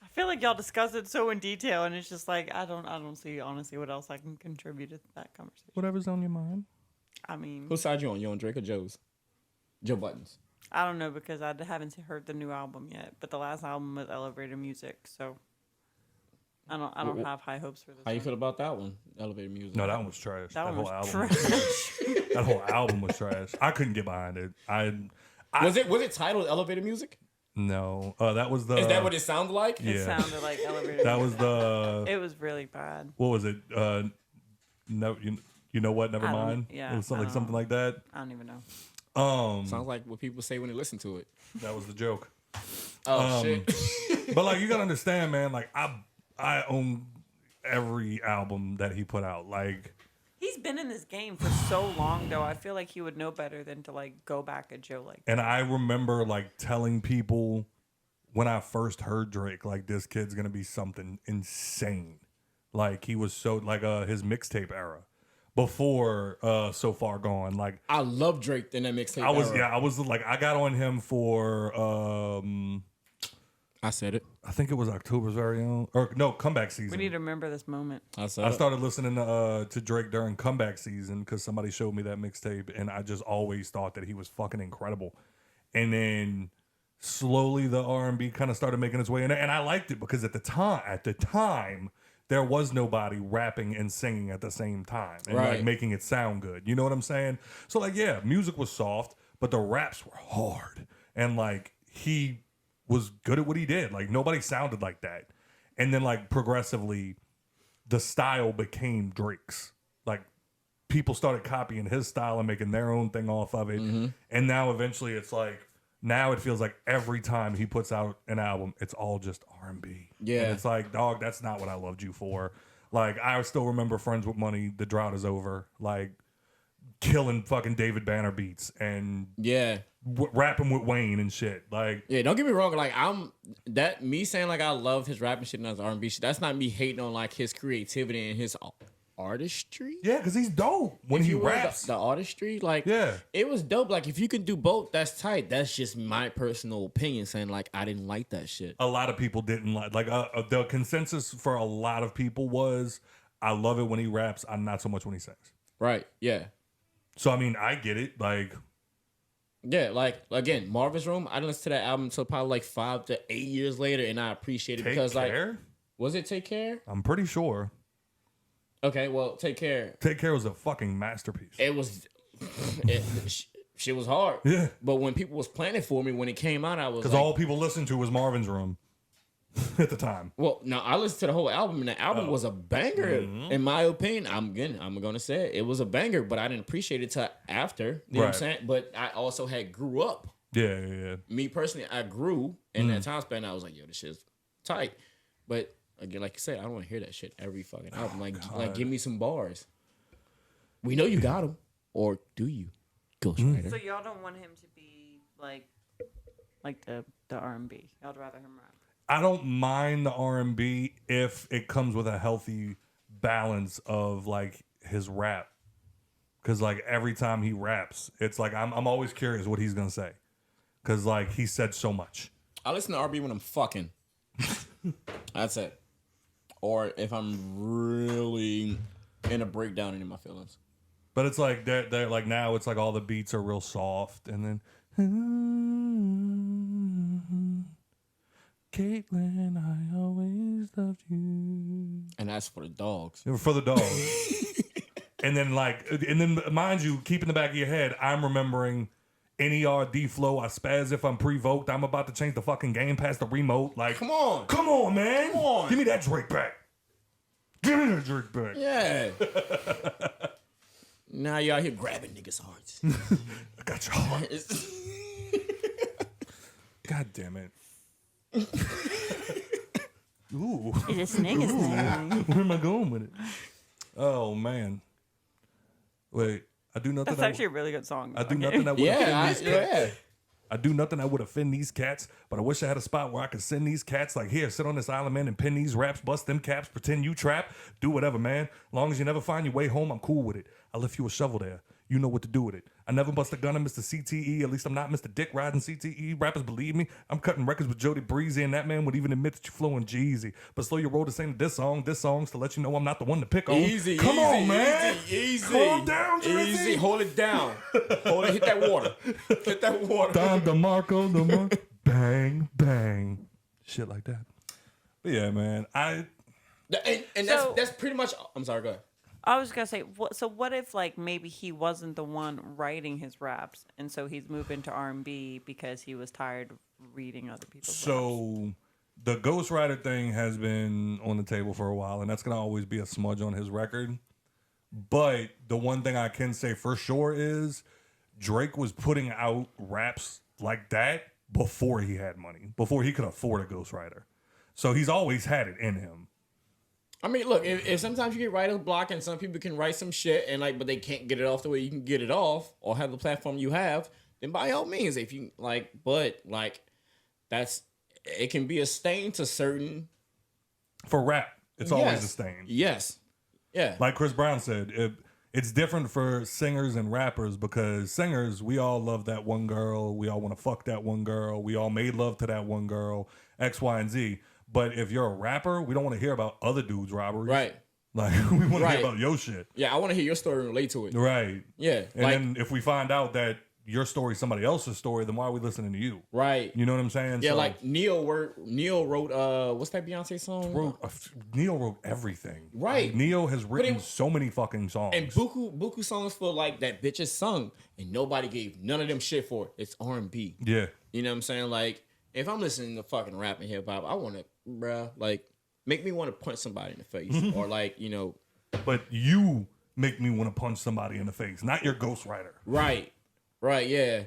I feel like y'all discussed it so in detail, and it's just like I don't see honestly what else I can contribute to that conversation. Whatever's on your mind. I mean, Whose side you on? You on Drake or Joe's? Joe Budden's. I don't know because I haven't heard the new album yet, but the last album was Elevator Music, so I don't have high hopes for this. How you feel about that one? Elevator Music. No, that one was trash. That one whole was album trash. That whole album was trash. I couldn't get behind it. Was it titled Elevator Music? No. That was the... Is that what it sounded like? Yeah. It sounded like Elevator That Music. was the... It was really bad. What was it? No, you know what? Never I don't- mind. yeah, It was I don't something know. like that. I don't even know. Sounds like what people say when they listen to it. That was the joke. Oh shit! But like, you gotta understand, man. Like, I own every album that he put out. Like, He's been in this game for so long, though. I feel like he would know better than to like go back at Joe like. and I remember like telling people when I first heard Drake, like, this kid's gonna be something insane. Like, he was so like his mixtape era before So Far Gone. Like, I love Drake in that mixtape. I was like, I got on him for I said it. I think it was October's very own, or no, Comeback Season. We need to remember this moment. I said I it. started listening to Drake during Comeback Season because somebody showed me that mixtape, and I just always thought that he was fucking incredible. And then slowly the R&B kind of started making its way in, and I liked it because at the time there was nobody rapping and singing at the same time and like Right. making it sound good. You know what I'm saying? So like, yeah, music was soft, but the raps were hard, and like he was good at what he did. Like, nobody sounded like that. And then like progressively the style became Drake's. Like, people started copying his style and making their own thing off of it. And now eventually it's like, now it feels like every time he puts out an album, it's all just R&B. Yeah. And it's like, dog, that's not what I loved you for. Like, I still remember Friends with Money, The Drought Is Over, like killing fucking David Banner beats and Yeah. rapping with Wayne and shit. Like, Yeah, don't get me wrong. Like me saying like I love his rapping shit and his R&B shit. That's not me hating on like his creativity and his artistry. yeah, because he's dope when If he you will, raps. the artistry, like Yeah. it was dope. Like if you can do both, that's tight. That's just my personal opinion, saying like I didn't like that shit. A lot of people didn't like the consensus for a lot of people was, I love it when he raps, I'm not so much when he sings. Right? Yeah. So I mean, I get it. Like, Yeah, like again, Marvin's Room. I didn't listen to that album until probably like 5 to 8 years later, and I appreciate it Take because Care? like, was it Take Care? I'm pretty sure Okay, well, Take Care. Take Care was a fucking masterpiece. It was. shit was hard. Yeah. But when people was planning for me, when it came out, I was Because like, all people listened to was Marvin's Room at the time. well, no, I listened to the whole album, and the album was a banger. Mm-hmm. In my opinion, I'm gonna say it was a banger, but I didn't appreciate it till after. You know what I'm saying? But I also had grew up. Yeah. Me personally, I grew in that time span. I was like, yo, this shit's tight. But again, like you said, I don't want to hear that shit every fucking album. Like, give me some bars. We know you got them, or do you, Ghostwriter? So y'all don't want him to be like the R&B. Y'all'd rather him rap. I don't mind the R&B if it comes with a healthy balance of like his rap. Because like every time he raps, it's like I'm always curious what he's gonna say. Because like he said so much. I listen to R&B when I'm fucking. That's it. Or if I'm really in a breakdown and in my feelings. But it's like they're like now it's like all the beats are real soft and then Caitlin, I always loved you. And that's for the dogs. For the dogs. and then mind you, keep in the back of your head, I'm remembering NERD flow. I spaz if I'm pre-voked. I'm about to change the fucking game past the remote. Like, come on, man. Come on. Give me that Drake back. Give me that Drake back. Yeah. Now you out here grabbing niggas' hearts. I got your heart. God damn it. Ooh. It's a snake is name. Where am I going with it? Oh, man. Wait. I do nothing. That's actually a really good song. I do nothing that would offend these cats. Yeah. I do nothing that would offend these cats, but I wish I had a spot where I could send these cats like, here, sit on this island, man, and pin these raps, bust them caps, pretend you trap, do whatever, man. Long as you never find your way home, I'm cool with it. I left you a shovel there. You know what to do with it. I never bust a gun on Mr. CTE. At least I'm not Mr. Dick riding CTE. Rappers believe me. I'm cutting records with Jody Breezy, and that man would even admit that you flowing Jeezy. But slow your roll to sing this song's to let you know I'm not the one to pick on. Easy. Come on, man. Easy. Calm down, Treezy. Easy. Hold it down. Hold it. Hit that water. Hit that water. Don DeMarco, bang, bang. Shit like that. But yeah, man. And So- that's pretty much. I'm sorry. Go ahead. I was gonna say, what if like maybe he wasn't the one writing his raps, and so he's moving to R&B because he was tired of reading other people's raps? So the ghostwriter thing has been on the table for a while, and that's gonna always be a smudge on his record. But the one thing I can say for sure is Drake was putting out raps like that before he had money, before he could afford a ghostwriter. So he's always had it in him. I mean, look, if sometimes you get writer's block and some people can write some shit and but they can't get it off the way you can get it off or have the platform you have, then by all means, if you it can be a stain to certain. For rap, it's always a stain. Yes. Yeah. Like Chris Brown said, it's different for singers and rappers because singers, we all love that one girl. We all want to fuck that one girl. We all made love to that one girl, X, Y, and Z. But if you're a rapper, we don't want to hear about other dudes' robberies. Right. Like, we want to hear about your shit. Yeah, I want to hear your story and relate to it. Right. Yeah. And then if we find out that your story is somebody else's story, then why are we listening to you? Right. You know what I'm saying? Yeah, so, like Neil wrote what's that Beyonce song? Neil wrote everything. Right. Like, Neil has written so many fucking songs. And buku songs for like that bitches sung and nobody gave none of them shit for it. It's R&B. Yeah. You know what I'm saying? Like, if I'm listening to fucking rap and hip hop, I want to, bruh, like, make me want to punch somebody in the face. Or like, you know. But you make me want to punch somebody in the face, not your ghostwriter. Right. Right, yeah.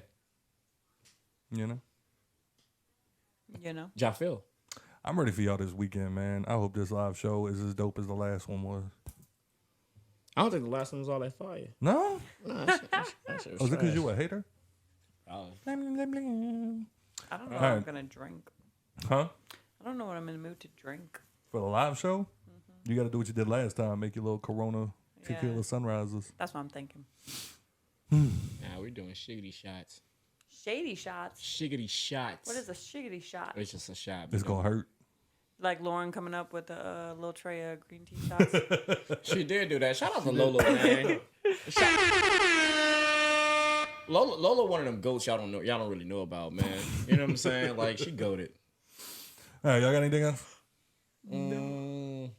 You know? Jafil. I'm ready for y'all this weekend, man. I hope this live show is as dope as the last one was. I don't think the last one was all that fire. No? No, Was it because you a hater? Oh. I don't know what right. I'm gonna drink. Huh? I don't know what I'm in the mood to drink. For the live show? You got to do what you did last time. Make your little Corona tequila sunrises. That's what I'm thinking. Nah, we're doing shiggity shots. Shady shots. Shiggity shots. What is a shiggity shot? It's just a shot. It's going to hurt. Like Lauren coming up with a little tray of green tea shots. She did do that. Shout out to Lolo, man. Lolo, one of them goats y'all don't really know about, man. You know what I'm saying? Like, she goated. All right, y'all got anything else? No.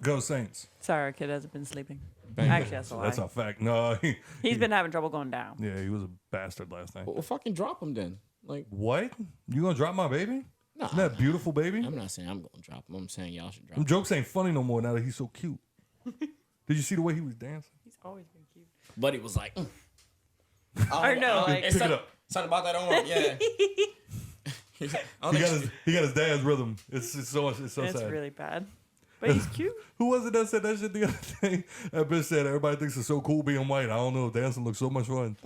Go Saints. Sorry, our kid hasn't been sleeping. Actually, that's a lie. That's a fact. No, He's been having trouble going down. yeah, he was a bastard last night. Well, fucking drop him then. Like, What? You gonna drop my baby? nah, Isn't that beautiful, baby? I'm not saying I'm gonna drop him. I'm saying y'all should drop Them him. jokes ain't funny no more now that he's so cute. Did you see the way he was dancing? He's always been cute. But he was like, I know, like it's Pick it up. something about that arm, yeah. He got his dad's rhythm. It's so it's sad. really bad. But he's cute. Who was it that said that shit the other day? That bitch said everybody thinks it's so cool being white. I don't know. Dancing looks so much fun.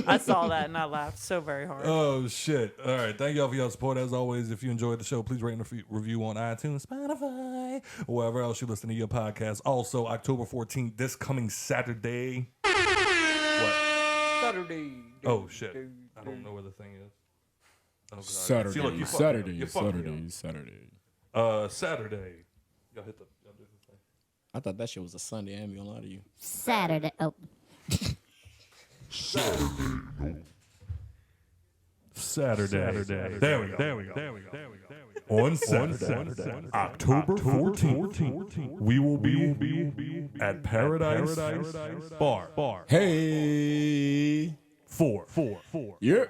I saw that and I laughed so very hard. Oh, shit. All right. Thank y'all for your support. As always, if you enjoyed the show, please rate and review on iTunes, Spotify, or wherever else you listen to your podcast. Also, October 14th, this coming Saturday. What? Saturday. Oh, shit. I don't know where the thing is. Oh, God. Saturday. See, look, you fucked me up. You fucked me up. Saturday. Y'all do the thing. I thought that shit was a Sunday. I ain't gonna lie to you. Saturday. Oh. Saturday. There we go. On Saturday, October 14th, we will be at Paradise Bar. Hey. 4. Yeah.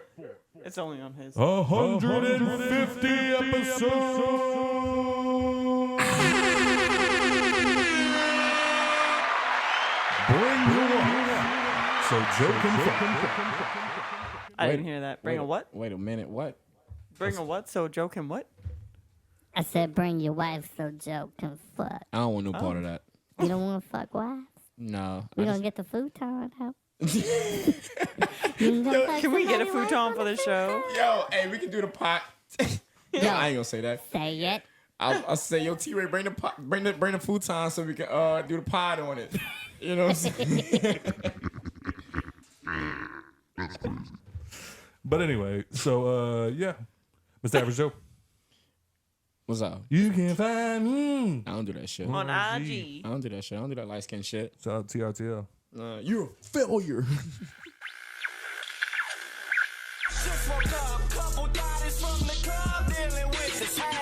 It's only on his. 150 episodes. Bring your wife so Joe can fuck. I didn't hear that. Bring a what? Wait a minute. What? Bring a what? So Joe can what? I said bring your wife so Joe can fuck. I don't want no part of that. You don't want to fuck wives? No. We gonna get the futon out. Can we get a futon for the show? Yo, hey, we can do the pot. Yo, I ain't gonna say that. say it. I'll say, yo, T-Ray, bring the pot, bring the futon so we can do the pod on it. You know what I'm saying? But anyway, so yeah, Mr. Average Joe. What's up? You can find me. I don't do that shit. On I IG. don't do that shit. I don't do that light skin shit. Shout out to TRTL. You're a failure. Just woke up, couple bodies from the club dealing with this hangover.